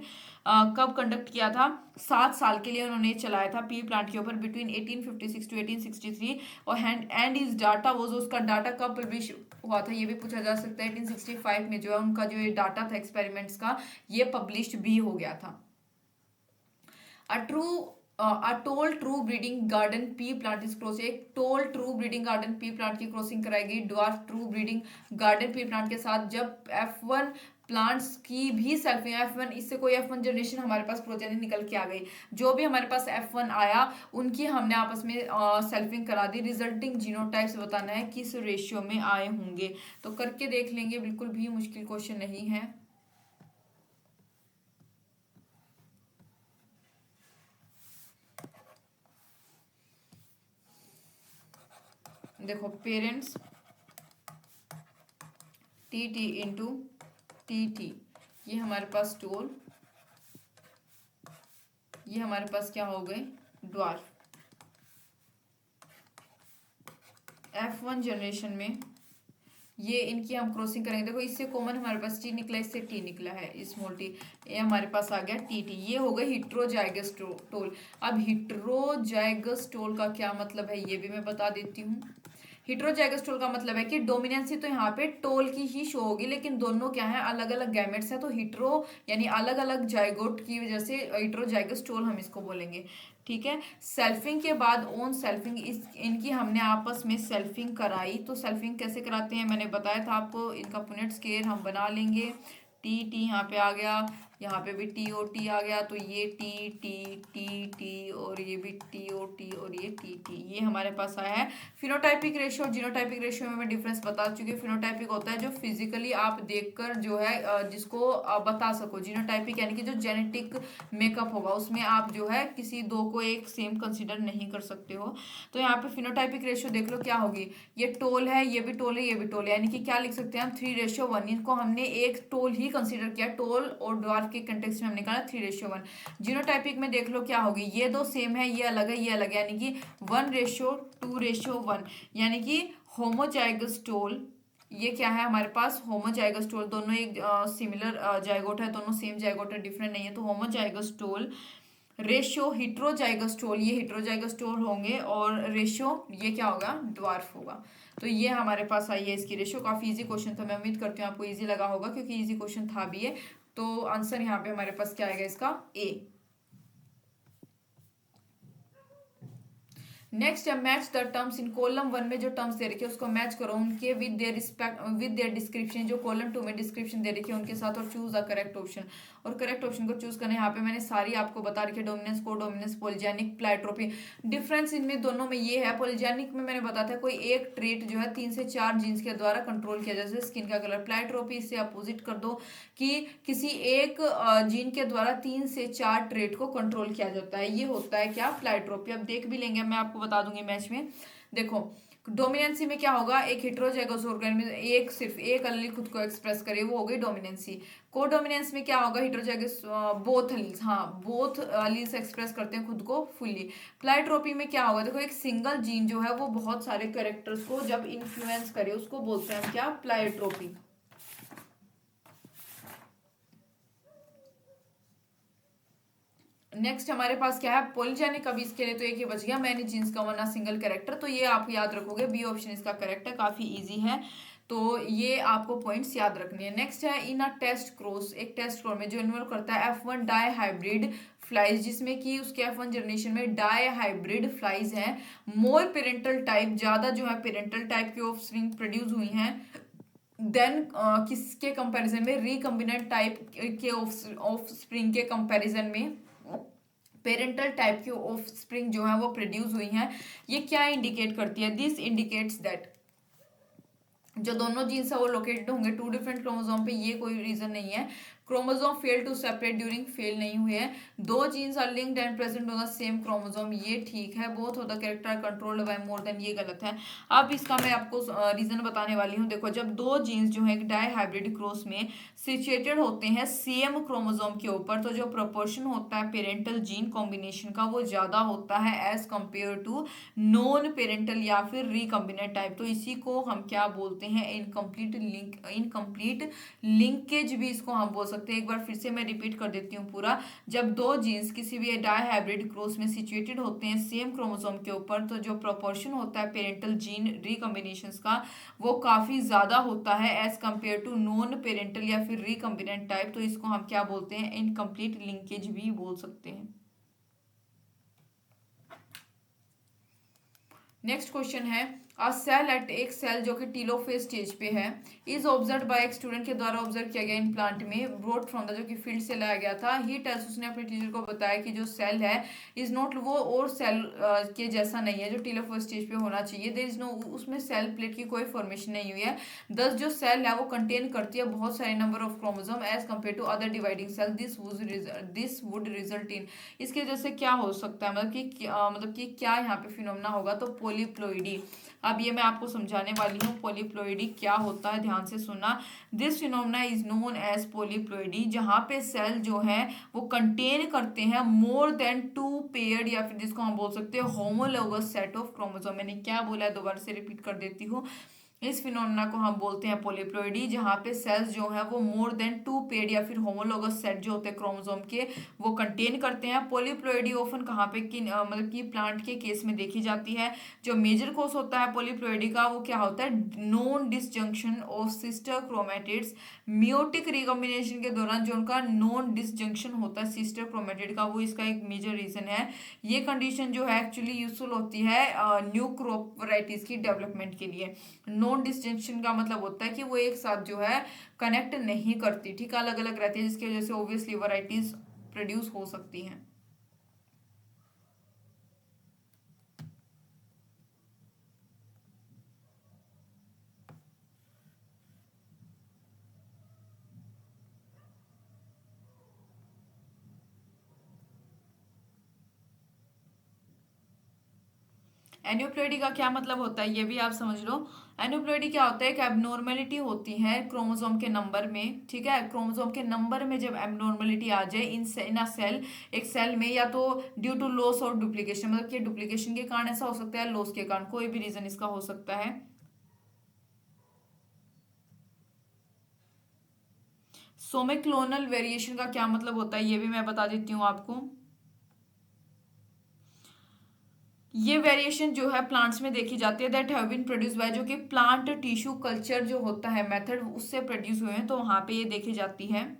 कब कंडक्ट किया था, 7 साल के लिए उन्होंने चलाया था पी प्लांट के ऊपर, बिटवीन 1856 टू 1863। और एंड इज डाटा वो, उसका डाटा कब पब्लिश हुआ था ये भी पूछा जा सकता है। 1865 में जो है उनका जो ये डाटा था एक्सपेरिमेंट्स का, ये पब्लिश्ड भी हो गया था। A tall true breeding garden pea plant is cross, एक tall true breeding garden pea plant की क्रॉसिंग कराएगी dwarf true breeding garden pea plant के साथ, जब F1 प्लांट्स की भी सेल्फिंग, F1 इससे कोई F1 जनरेशन हमारे पास प्रोजेनी निकल के आ गई, जो भी हमारे पास F1 आया उनकी हमने आपस में सेल्फिंग करा दी। रिजल्टिंग जीनोटाइप्स बताना है किस रेशियो में आए होंगे, तो करके देख लेंगे, बिल्कुल भी मुश्किल क्वेश्चन नहीं है। देखो पेरेंट्स TT इंटू TT, ये हमारे पास टोल, ये हमारे पास क्या हो गए ड्वार्फ। F1 जनरेशन में ये इनकी हम क्रॉसिंग करेंगे। देखो इससे कॉमन हमारे पास T निकला, इससे T निकला है, स्मॉल t, ये हमारे पास आ गया TT। ये हो गई हिट्रोजाइगस टोल। अब हिट्रोजाइगस टोल का क्या मतलब है ये भी मैं बता देती हूँ। हिट्रोजाइगस टोल का मतलब है कि डोमिनेंसी तो यहाँ पे टोल की ही शो होगी, लेकिन दोनों क्या है, अलग अलग गैमेट्स है, तो हिट्रो यानी अलग अलग जाइगोट की वजह से हिट्रोजाइगस टोल हम इसको बोलेंगे। ठीक है, सेल्फिंग के बाद ओन सेल्फिंग, इनकी हमने आपस में सेल्फिंग कराई। तो सेल्फिंग कैसे कराते हैं मैंने बताया था आपको, इनका पुनेट स्केयर हम बना लेंगे। TT यहाँ पे आ गया, यहाँ पे भी टी ओ टी आ गया, तो ये टी टी टी टी और ये भी टी ओ टी और ये टी टी, ये हमारे पास आया है। फिनोटाइपिक रेशियो और जीनोटाइपिक रेशियो में मैं डिफरेंस बता चुकी हूँ। फिनोटाइपिक होता है जो फिजिकली आप देखकर जो है जिसको बता सको। जीनोटाइपिक यानी कि जो जेनेटिक मेकअप होगा उसमें आप जो है किसी दो को एक सेम कंसिडर नहीं कर सकते हो। तो यहाँ पे फिनोटाइपिक रेशियो देख लो क्या होगी, ये टोल है, ये भी टोल है, ये भी टोल है, यानी कि क्या लिख सकते हैं हम 3:1। इनको हमने एक टोल ही कंसीडर किया, टोल और ड्वार्फ के कंटेक्स्ट में हमने कहा 3:1। जीनोटाइपिक में देख लो क्या होगी, ये दो सेम है, ये अलग है, ये अलग है, यानी कि 1:2:1, यानी कि होमोजाइगस टोल। ये क्या है हमारे पास, होमोजाइगस टोल, दोनों एक सिमिलर जाइगोट है, दोनों सेम जाइगोट है, डिफरेंट नहीं है, तो homozygous toll. Ratio heterozygous toll, ये हिट्रोजाइगस टोल होंगे, और रेशियो ये क्या होगा, ड्वार्फ होगा। तो ये हमारे पास आई है इसकी रेशियो। काफी इजी क्वेश्चन था, मैं उम्मीद करती हूँ आपको इजी लगा होगा, क्योंकि इजी क्वेश्चन था भी है। तो आंसर यहाँ पे हमारे पास क्या आएगा इसका, ए। नेक्स्ट है match the terms in column 1 में जो टर्म्स दे रखे हैं उसको मैच करो उनके विद देयर डिस्क्रिप्शन, जो कॉलम 2 में डिस्क्रिप्शन दे रखी है उनके साथ, और चूज द करेक्ट ऑप्शन। और करेक्ट ऑप्शन को चूज करना, यहाँ पे मैंने सारी आपको बता रखी है, डोमिनेंस, को डोमिनेंस, पॉलीजेनिक, प्लाइट्रोपी। डिफरेंस इनमें दोनों में ये है, पॉलीजेनिक में मैंने बताया था कोई एक ट्रेट जो है 3 से 4 जीन्स के द्वारा कंट्रोल किया, जैसे स्किन का कलर। प्लाइट्रोपी इससे अपोजिट कर दो कि किसी एक जीन के द्वारा 3 से 4 ट्रेट को कंट्रोल किया जाता है, ये होता है क्या, प्लाइट्रोपी। अब देख भी लेंगे, मैं आपको बता दूंगी मैच में। देखो डोमिनेंसी में क्या होगा, एक हेटेरोजाइगस ऑर्गेनिज्म एक सिर्फ एक एलील खुद को एक्सप्रेस करे, वो हो गई डोमिनेंसी। कोडोमिनेंस में क्या होगा, हेटेरोजाइगस बोथ एलील्स, हाँ बोथ एलील्स एक्सप्रेस करते हैं खुद को फुल्ली। प्लाइट्रोपी में क्या होगा, देखो एक सिंगल जीन जो है वो बहुत सारे कैरेक्टर्स को जब इन्फ्लुएंस करे उसको बोलते हैं क्या, प्लाइट्रोपी। नेक्स्ट हमारे पास क्या है, पॉलीजेनिक। अभी इसके लिए तो एक ही बच गया, मैनी जीन्स का वरना सिंगल कैरेक्टर, तो ये आप याद रखोगे, बी ऑप्शन इसका करेक्ट है, काफी इजी है, तो ये आपको पॉइंट्स याद रखनी है। नेक्स्ट है इन अ टेस्ट क्रॉस, एक टेस्ट क्रॉस में जो इन्वॉल्व करता है F1 डाई हाइब्रिड फ्लाइज, जिसमें कि उसके F1 जनरेशन में डाई हाइब्रिड फ्लाइज हैं, मोर पेरेंटल टाइप, ज्यादा जो है पेरेंटल टाइप की ऑफस्प्रिंग प्रोड्यूस हुई हैं देन किसके कंपैरिजन में, रिकम्बिनेंट टाइप के ऑफस्प्रिंग के कंपैरिजन में पेरेंटल टाइप की ऑफस्प्रिंग जो है वो प्रोड्यूस हुई हैं। ये क्या इंडिकेट करती है, दिस इंडिकेट्स दैट जो दोनों जीन्स है वो लोकेटेड होंगे 2 डिफरेंट क्रोमोसोम पे, ये कोई रीजन नहीं है। Chromosome fail to separate during, fail नहीं हुए हैं। दो genes are linked and present on the same chromosome, ये ठीक है। Both of the character are controlled by more than, ये गलत है। अब इसका मैं आपको रीजन बताने वाली हूँ। देखो जब दो जीन्स जो है डाई हाइब्रिड क्रॉस में सिचुएटेड होते हैं सेम क्रोमोसोम के ऊपर, तो जो प्रोपोर्शन होता है पेरेंटल जीन कॉम्बिनेशन का वो ज्यादा होता है as compare to non parental या फिर रिकम्बिनेंट टाइप। तो इसी को हम क्या बोलते हैं, इनकम्प्लीट लिंक, इनकम्प्लीट लिंकेज भी इसको हम बोल सकते हैं। एक बार फिर से मैं रिपीट कर देती हूँ पूरा। जब दो जीन्स किसी भी डाई हाइब्रिड क्रॉस में सिचुएटेड होते हैं सेम क्रोमोसोम के ऊपर, तो जो प्रोपोर्शन होता है पेरेंटल जीन रिकम्बिनेशंस का वो काफी ज्यादा होता है as compare to non parental या फिर रिकम्बिनेंट टाइप। तो इसको हम क्या बोलते हैं, इनकम्प्लीट लिंकेज भी बोल सकते हैं। नेक्स्ट क्वेश्चन है अ सेल एट, एक सेल जो कि टीलोफेज स्टेज पे है, इज ऑब्जर्व बाय एक स्टूडेंट के द्वारा ऑब्जर्व किया गया इन प्लांट में, ब्रॉट फ्रॉम द, जो कि फील्ड से लाया गया था। ही टेल्स, उसने अपने टीचर को बताया कि जो सेल है इज नॉट, वो और सेल के जैसा नहीं है जो टीलोफेज स्टेज पे होना चाहिए। देयर इज नो, उसमें सेल प्लेट की कोई फॉर्मेशन नहीं हुई है। दस जो सेल है वो कंटेन करती है बहुत सारे number of chromosome as compare to other dividing cell, this would result in, इसके वजह से क्या हो सकता है, मतलब कि क्या यहाँ पे फिनोमेना होगा, तो पॉलीप्लोइडी। अब ये मैं आपको समझाने वाली हूँ पॉलीप्लोइडी क्या होता है, ध्यान से सुनना। This phenomena is known as polyploidy, जहाँ पे सेल जो है वो कंटेन करते हैं मोर देन 2 पेयर्ड, या फिर जिसको हम बोल सकते हैं होमोलोगस सेट ऑफ क्रोमोसोम। मैंने क्या बोला है दोबारा से रिपीट कर देती हूँ। इस फिनोमेना को हम बोलते हैं पॉलीप्लोइडी, जहाँ पे सेल्स जो है वो मोर देन 2 पेड या फिर होमोलोगस सेट जो होते हैं क्रोमोसोम के वो कंटेन करते हैं। पॉलीप्लोइडी ऑफन कहाँ पे मतलब कि प्लांट के केस में देखी जाती है। जो मेजर कोर्स होता है पॉलीप्लोइडी का वो क्या होता है, non disjunction of sister chromatids, meiotic recombination के दौरान जो उनका नॉन डिसजंक्शन होता है सिस्टर क्रोमेटिड का, वो इसका एक मेजर रीजन है। ये कंडीशन जो है एक्चुअली यूजफुल होती है न्यू क्रॉप वैरायटीज की डेवलपमेंट के लिए। नॉन डिस्टिंक्शन का मतलब होता है कि वो एक साथ जो है कनेक्ट नहीं करती, ठीक है, अलग अलग रहती है, जिसकी वजह से ऑब्वियसली वैरायटीज प्रोड्यूस हो सकती हैं। एन्यूप्लॉइडी का क्या मतलब होता है ये भी आप समझ लो। एन्यूप्लॉइडी क्या होता है, एक एबनॉर्मेलिटी होती है क्रोमोसोम के नंबर में, ठीक है, क्रोमोसोम के नंबर में जब एबनॉर्मेलिटी आ जाए इन अ सेल, एक सेल में, या तो ड्यू टू लॉस और डुप्लीकेशन, मतलब कि डुप्लीकेशन के कारण ऐसा हो सकता है, लॉस के कारण, कोई भी रीजन इसका हो सकता है। सोमेक्लोनल वेरिएशन का क्या मतलब होता है ये भी मैं बता देती हूँ आपको। ये वेरिएशन जो है प्लांट्स में देखी जाती है, that have been produce by, जो कि प्लांट टिश्यू कल्चर जो होता है मेथड, उससे प्रोड्यूस हुए हैं, तो वहां पे ये देखी जाती है।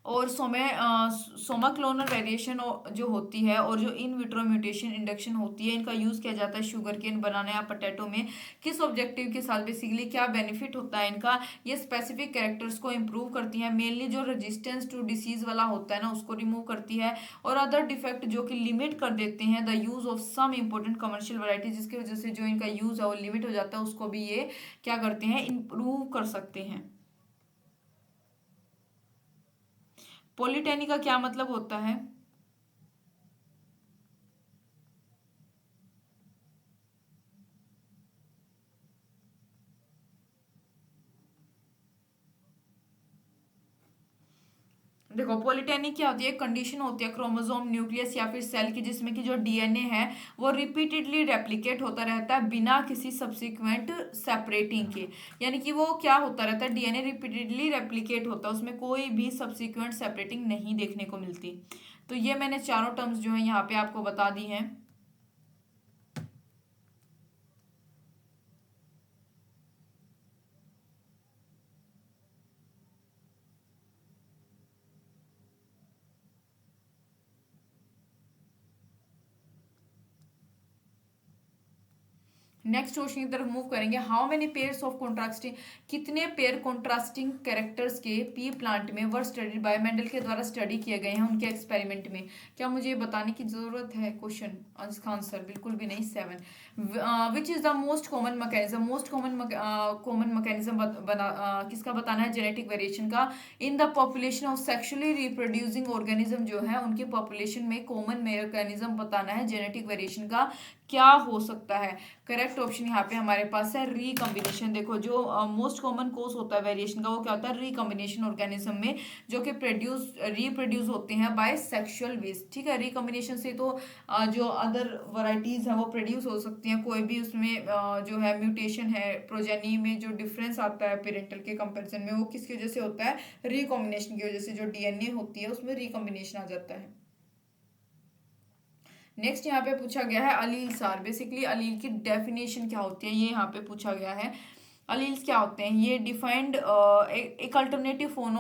और सोमाक्लोनल वेरिएशन जो होती है, और जो इन विट्रो म्यूटेशन इंडक्शन होती है, इनका यूज किया जाता है शुगर केन बनाना या पोटैटो में, किस ऑब्जेक्टिव के साथ, बेसिकली क्या बेनिफिट होता है इनका, ये स्पेसिफिक कैरेक्टर्स को इंप्रूव करती है, मेनली जो रेजिस्टेंस टू डिसीज वाला होता है ना उसको रिमूव करती है, और अदर डिफेक्ट जो कि लिमिट कर देते हैं the use of some important commercial variety, जिसकी वजह से जो इनका यूज है वो लिमिट हो जाता है, उसको भी ये क्या करते हैं, इंप्रूव कर सकते हैं। पॉलीटेनी का क्या मतलब होता है। देखो पॉलीटेनी क्या होती है, कंडीशन होती है क्रोमोसोम न्यूक्लियस या फिर सेल की, जिसमें कि जो डीएनए है वो रिपीटेडली रेप्लिकेट होता रहता है बिना किसी सब्सिक्वेंट सेपरेटिंग के, यानी कि वो क्या होता रहता है, डीएनए रिपीटेडली रेप्लिकेट होता है, उसमें कोई भी सब्सिक्वेंट सेपरेटिंग नहीं देखने को मिलती। तो ये मैंने चारों टर्म्स जो है यहाँ पे आपको बता दी हैं। नेक्स्ट क्वेश्चन की तरफ मूव करेंगे। How many pairs of contrasting, कितने पेयर कॉन्ट्रास्टिंग कैरेक्टर्स के पी प्लांट में वर स्टडीड बाय, मेंडल के द्वारा स्टडी किए गए हैं उनके एक्सपेरिमेंट में, क्या मुझे ये बताने की जरूरत है क्वेश्चन, इसका आंसर बिल्कुल भी नहीं। 7 which is the most common mechanism, most common mechanism किसका बताना है, जेनेटिक वेरिएशन का, in the population of sexually reproducing organism, जो है उनकी पॉपुलेशन में कॉमन मैकेनिज्म बताना है जेनेटिक वेरिएशन का, क्या हो सकता है। करेक्ट ऑप्शन यहाँ पे हमारे पास है रिकम्बिनेशन। देखो जो मोस्ट कॉमन कोज होता है वेरिएशन का वो क्या होता है, रिकम्बिनेशन ऑर्गेनिज्म में, जो कि रिप्रोड्यूस होते हैं बाय सेक्सुअल वेस्ट, ठीक है, रिकम्बिनेशन से तो जो अदर वराइटीज हैं वो प्रोड्यूस हो सकती हैं, कोई भी उसमें जो है म्यूटेशन है प्रोजेनी में, जो डिफरेंस आता है पेरेंटल के कंपेरिजन में, वो किसकी वजह से होता है, रिकॉम्बिनेशन की वजह से, जो डीएनए होती है उसमें रिकम्बिनेशन आ जाता है। नेक्स्ट यहाँ पे पूछा गया है अलील सार, बेसिकली अलील की डेफिनेशन क्या होती है ये यहाँ पे पूछा गया है। अलील्स क्या होते हैं, ये डिफाइंड एक alternative form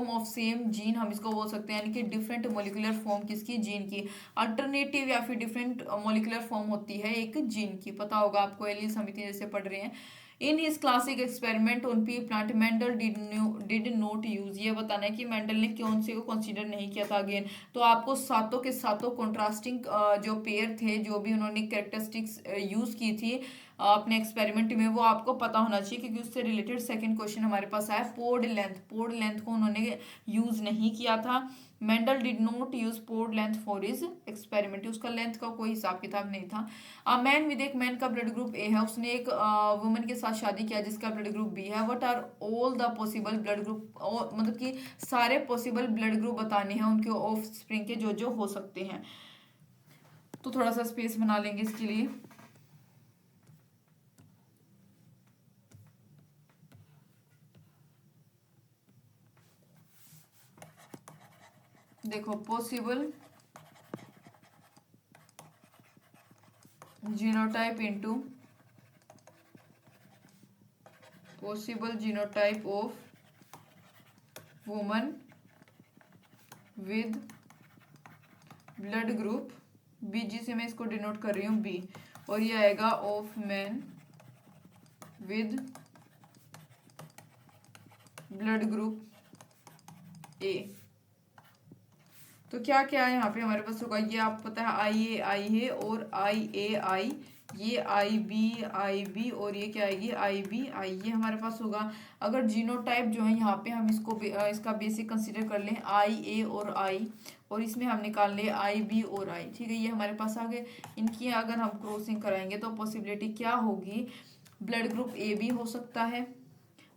of same gene, हम इसको बोल सकते हैं, यानी कि डिफरेंट मोलिकुलर फॉर्म किसकी, जीन की, अल्टरनेटिव या फिर डिफरेंट मोलिकुलर फॉर्म होती है एक जीन की, पता होगा आपको, एलील समिति जैसे पढ़ रहे हैं। In his classic experiment on P plant Mendel did not use, ये बताना है कि मेंडल ने कौन से को कंसीडर नहीं किया था। अगेन तो आपको सातों के सातों कॉन्ट्रास्टिंग जो पेयर थे, जो भी उन्होंने कैरेक्टरिस्टिक्स यूज की थी अपने एक्सपेरिमेंट में, वो आपको पता होना चाहिए, क्योंकि उससे रिलेटेड सेकंड क्वेश्चन हमारे पास आया। पोर्ड लेंथ को उन्होंने यूज नहीं किया था। Mendel did not use pod length for his experiment, उसका लेंथ का कोई हिसाब किताब नहीं था। मैन विद एक मैन का ब्लड ग्रुप ए है, उसने एक वुमन के साथ शादी किया जिसका ब्लड ग्रुप बी है। What are all the possible blood group, मतलब कि सारे पॉसिबल ब्लड ग्रुप बताने हैं उनके ऑफ स्प्रिंग के जो जो हो सकते हैं। तो थोड़ा सा स्पेस बना लेंगे इसके लिए। देखो possible genotype into possible genotype of woman with blood group BG से मैं इसको डिनोट कर रही हूँ B, और ये आएगा of man with blood group A। तो क्या क्या है यहाँ पे हमारे पास होगा, ये आपको पता है IA है और IA, ये IB और ये क्या आएगी IBI, ये हमारे पास होगा। अगर जीनोटाइप जो है यहाँ पे हम इसको इसका बेसिक कंसीडर कर लें IA और I, और इसमें हम निकाल लें IB और I, ठीक है, ये हमारे पास आ गए। इनकी अगर हम क्रॉसिंग कराएंगे तो पॉसिबिलिटी क्या होगी, ब्लड ग्रुप A भी हो सकता है,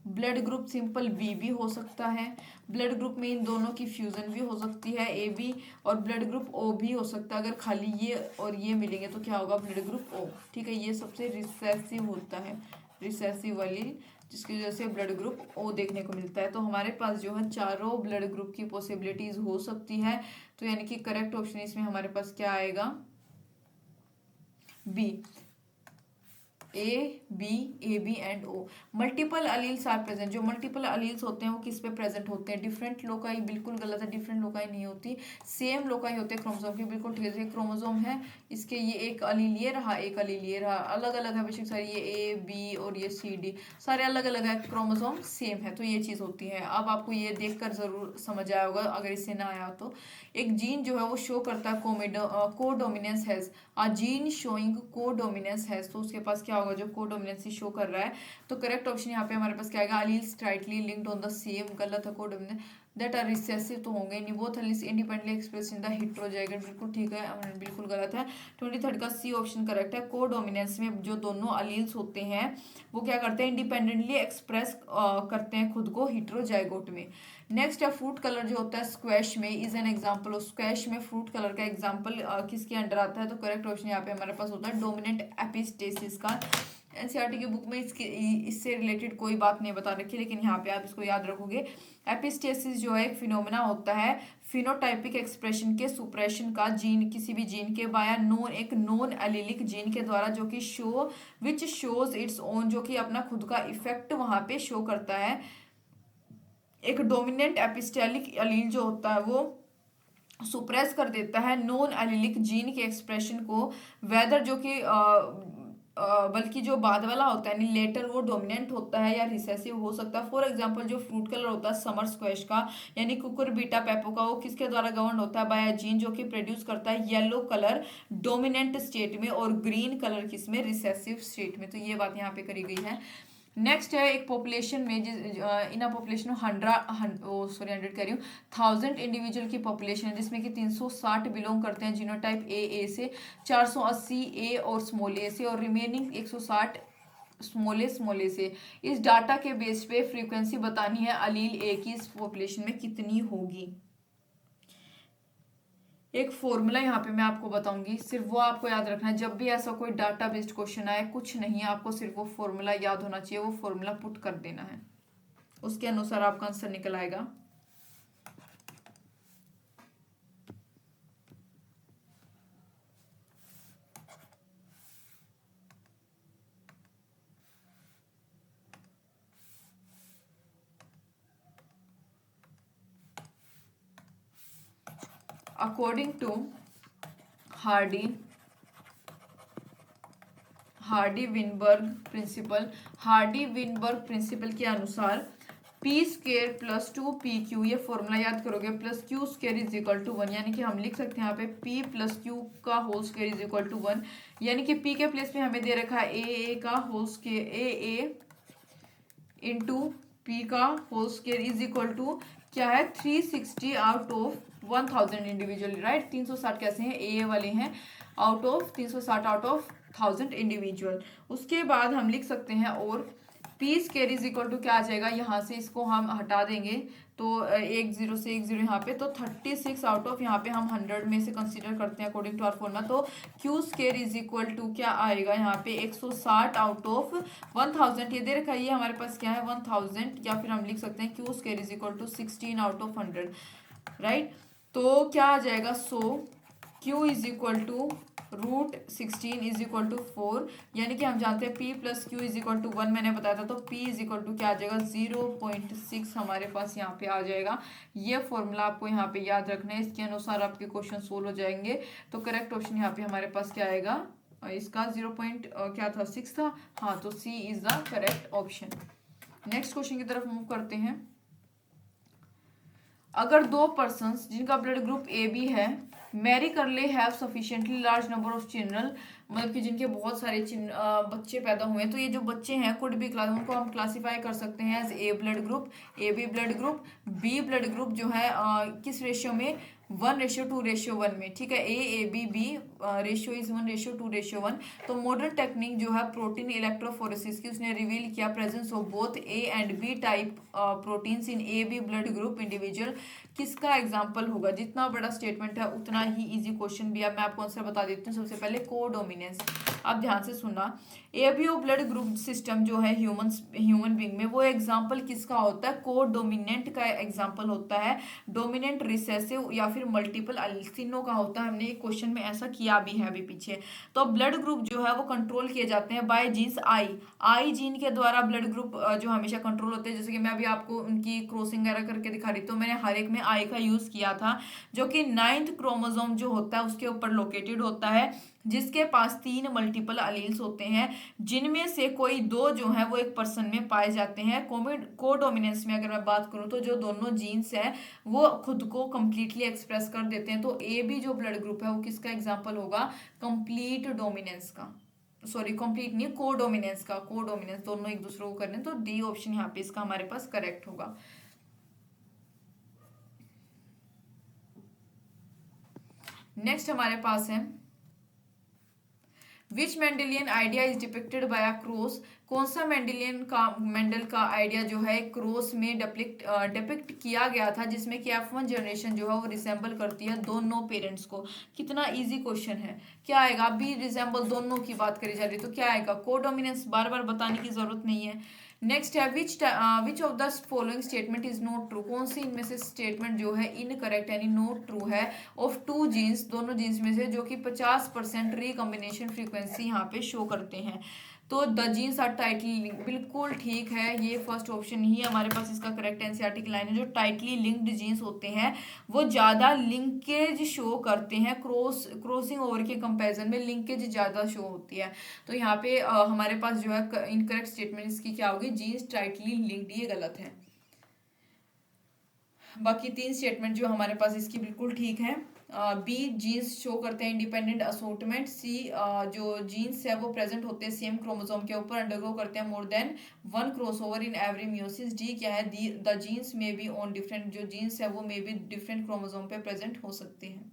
ब्लड ग्रुप सिंपल बी भी हो सकता है, ब्लड ग्रुप में इन दोनों की फ्यूजन भी हो सकती है AB, और ब्लड ग्रुप O भी हो सकता है। अगर खाली ये और ये मिलेंगे तो क्या होगा, ब्लड ग्रुप O, ठीक है। ये सबसे रिसेसिव होता है, रिसेसिव वाली, जिसकी वजह से ब्लड ग्रुप O देखने को मिलता है। तो हमारे पास जो है चारों ब्लड ग्रुप की पॉसिबिलिटीज हो सकती है। तो यानी कि करेक्ट ऑप्शन इसमें हमारे पास क्या आएगा, B, AB and O। Multiple alleles are present, जो मल्टीपल अलील्स होते हैं वो किस पे प्रेजेंट होते हैं, डिफरेंट लोकाई, बिल्कुल गलत है, डिफरेंट लोकाई नहीं होती, सेम लोकाई होते हैं क्रोमोसोम की, बिल्कुल ठीक है। क्रोमोसोम है, इसके ये एक अलील ये रहा, एक अलील ये रहा, अलग अलग है बेशक सारी, ये AB और ये CD सारे अलग अलग है, क्रोमोसोम सेम है, तो ये चीज़ होती है। अब आपको ये देखकर जरूर समझ आया होगा, अगर इससे ना आया तो। एक जीन जो है वो शो करता है codominance has, a gene showing codominance has, तो उसके पास क्या होगा, जो कोडोमिनेंसी शो कर रहा है। तो करेक्ट ऑप्शन यहाँ पे हमारे पास क्या आएगा, alleles tightly linked on the same, गलत है, कोडोमिनेंस दैट आर रिसेसिव तो होंगे नहीं, both alleles independently express in the heterozygous, बिल्कुल ठीक है, बिल्कुल गलत है। 23 का सी ऑप्शन करेक्ट है। कोडोमिनेंस में जो दोनों अलील्स होते हैं वो क्या करते हैं, इंडिपेंडेंटली एक्सप्रेस करते हैं खुद को हेटेरोजाइगोट में। नेक्स्ट है फ्रूट कलर जो होता है स्क्वैश में, is an example of, squash में फ्रूट कलर का एग्जांपल किसके अंडर आता है, तो करेक्ट ऑप्शन यहाँ पे हमारे पास होता है डोमिनेंट एपिस्टेसिस का। एनसीईआरटी की बुक में इससे रिलेटेड कोई बात नहीं बता रखी, लेकिन यहाँ पे आप इसको याद रखोगे। एपिस्टेसिस जो है एक फिनोमेना होता है फिनोटाइपिक एक्सप्रेशन के सुप्रेशन का, जीन किसी भी जीन के बाया नोन, एक नॉन एलिलिक जीन के द्वारा, जो कि विच शोज इट्स ओन, जो कि अपना खुद का इफेक्ट वहां पे शो करता है। एक डोमिनेंट एपिस्टेलिक अलील जो होता है वो सुप्रेस कर देता है नॉन एलिलिक जीन के एक्सप्रेशन को, वेदर जो कि बल्कि जो बाद वाला होता है यानी लेटर वो डोमिनेंट होता है या रिसेसिव हो सकता है। फॉर एग्जांपल जो फ्रूट कलर होता है समर स्क्वैश का यानी कुकुरबिटा पेपो का, वो किसके द्वारा गवर्न होता है, बाय जीन जो कि प्रोड्यूस करता है येलो कलर डोमिनेंट स्टेट में और ग्रीन कलर किसमें, रिसेसिव स्टेट में। तो ये बात यहाँ पे करी गई है। नेक्स्ट है एक पॉपुलेशन में इन अ पॉपुलेशन 100 कह रही हूँ 1000 इंडिविजुअल की पॉपुलेशन है, जिसमें कि 360 बिलोंग करते हैं जीनोटाइप ए से, 480 ए और स्मॉल ए से, और रिमेनिंग 160 स्मॉल ए से। इस डाटा के बेस पे फ्रीक्वेंसी बतानी है अलील ए की इस पॉपुलेशन में कितनी होगी। एक फॉर्मूला यहाँ पे मैं आपको बताऊंगी, सिर्फ वो आपको याद रखना है। जब भी ऐसा कोई डाटा बेस्ड क्वेश्चन आए, कुछ नहीं, आपको सिर्फ वो फॉर्मूला याद होना चाहिए, वो फॉर्मूला पुट कर देना है, उसके अनुसार आपका आंसर निकल आएगा। According to Hardy Weinberg principle के अनुसार p² + 2pq, ये फॉर्मूला याद करोगे, प्लस q² = 1, यानी कि हम लिख सकते हैं यहाँ पे p + q का होल स्क्वायर = 1, यानी कि p के प्लेस पे हमें दे रखा है a का होल स्क्वायर × p का होल स्क्वायर = क्या है 360 आउट ऑफ 1000 इंडिविजुअल, राइट। 360 कैसे हैं, ए वाले हैं, out of 360 out of 1000 individual. उसके बाद हम लिख सकते हैं और p² = क्या आ जाएगा, यहाँ से इसको हम हटा देंगे तो 1 0 से 1 0 यहाँ पे, तो 36 आउट ऑफ यहाँ पे हम 100 में से कंसीडर करते हैं अकॉर्डिंग टू आवर फॉर्मूला। तो q² = क्या आएगा यहाँ पे 160 आउट ऑफ 1000, ये दे रखा है, ये हमारे पास क्या है 1000, या फिर हम लिख सकते हैं q² = 16 आउट ऑफ 100, राइट। तो क्या आ जाएगा, so q = √16 is equal to 4, यानी कि हम जानते हैं P plus Q is equal to 1 मैंने बताया था, तो P इज इक्वल टू क्या आ जाएगा 0.6 हमारे पास यहाँ पे आ जाएगा। ये फॉर्मूला आपको यहाँ पे याद रखना है, इसके अनुसार आपके क्वेश्चन सोल्व हो जाएंगे। तो करेक्ट ऑप्शन यहाँ पे हमारे पास क्या आएगा, इसका 0.6 था, हाँ, तो C is the correct option. Next question की तरफ मूव करते हैं। अगर दो पर्सन्स जिनका ब्लड ग्रुप ए बी है मैरी करले have sufficiently large number of children, मतलब कि जिनके बहुत सारे बच्चे पैदा हुए हैं, तो ये जो बच्चे हैं कुड बी क्लास, उनको हम क्लासीफाई कर सकते हैं as A blood group, A B blood group, B blood group जो है किस रेशियो में, 1:2:1 में, ठीक है। A B B ratio is 1:2:1। तो मॉडर्न टेक्निक जो है प्रोटीन इलेक्ट्रोफोरेसिस की, उसने रिवील किया presence of both A and B type proteins in A B blood group individual. किसका एग्जाम्पल होगा, जितना बड़ा स्टेटमेंट है उतना ही इजी क्वेश्चन भी। अब मैं आपको आंसर बता देती हूँ। सबसे पहले कोडोमिनेंस, आप ध्यान से सुनना। एबीओ ब्लड ग्रुप सिस्टम जो है ह्यूमन बींग में, वो एग्जाम्पल किसका होता है, कोडोमिनेंट का एग्जाम्पल होता है। डोमिनेंट, रिसेसिव या फिर मल्टीपल, तीनों का होता है। हमने एक क्वेश्चन में ऐसा किया भी है अभी पीछे। तो ब्लड ग्रुप जो है वो कंट्रोल किए जाते हैं बाय जीन्स आई जीन के द्वारा ब्लड ग्रुप जो हमेशा कंट्रोल होते हैं। जैसे कि मैं अभी आपको उनकी क्रॉसिंग वगैरह करके दिखा रही, तो मैंने हर एक में आई का यूज किया था, जो कि 9th क्रोमोसोम जो होता है उसके ऊपर लोकेटेड होता है, जिसके पास 3 मल्टीपल अलील्स होते हैं, जिनमें से कोई 2 जो है वो एक पर्सन में पाए जाते हैं। कोडोमिनेंस में अगर मैं बात करूं तो जो दोनों जीन्स है वो खुद को कंप्लीटली एक्सप्रेस कर देते हैं। तो ए बी जो ब्लड ग्रुप है वो किसका एग्जांपल होगा, कंप्लीट डोमिनेंस का, सॉरी कंप्लीट नहीं, कोडोमिनेंस का। कोडोमिनेंस दोनों एक दूसरे को कर रहे हैं, तो डी ऑप्शन यहाँ पे इसका हमारे पास करेक्ट होगा। नेक्स्ट हमारे पास है which Mendelian idea is depicted by a cross. कौन सा मेंडल का आइडिया जो है क्रॉस में डिपिक्ट किया गया था, जिसमें कि F1 जनरेशन जो है वो रिसेंबल करती है दोनों पेरेंट्स को। कितना इजी क्वेश्चन है, क्या आएगा, अभी रिसेंबल दोनों की बात करी जा रही है, तो क्या आएगा, कोडोमिनेंस, बार बार बताने की जरूरत नहीं है। नेक्स्ट है विच of the following statement is not true. कौन सी इनमें से स्टेटमेंट जो है इनकरेक्ट यानी नॉट ट्रू है। ऑफ 2 जीन्स, दोनों जीन्स में से, जो कि 50% रिकॉम्बिनेशन फ्रीक्वेंसी यहाँ पे शो करते हैं। तो the genes are tightly linked, बिल्कुल ठीक है, ये फर्स्ट ऑप्शन ही हमारे पास इसका करेक्ट एनसीईआरटी की लाइन है। जो टाइटली लिंक्ड जीन्स होते हैं वो ज्यादा लिंकेज शो करते हैं, क्रॉसिंग ओवर के कंपैरिजन में लिंकेज ज्यादा शो होती है। तो यहाँ पे हमारे पास जो है इनकरेक्ट स्टेटमेंट इसकी क्या होगी, जीन्स टाइटली लिंक्ड, ये गलत है। बाकी 3 स्टेटमेंट जो हमारे पास इसकी बिल्कुल ठीक है। बी जीन्स शो करते हैं इंडिपेंडेंट असोर्टमेंट। सी जो जीन्स है वो प्रेजेंट होते हैं सेम क्रोमोसोम के ऊपर, अंडरगो करते हैं more than 1 crossover in every meiosis. D क्या है, द जीन्स में बी ऑन डिफरेंट, जो जीन्स है वो मे बी डिफरेंट क्रोमोसोम पे प्रेजेंट हो सकते हैं।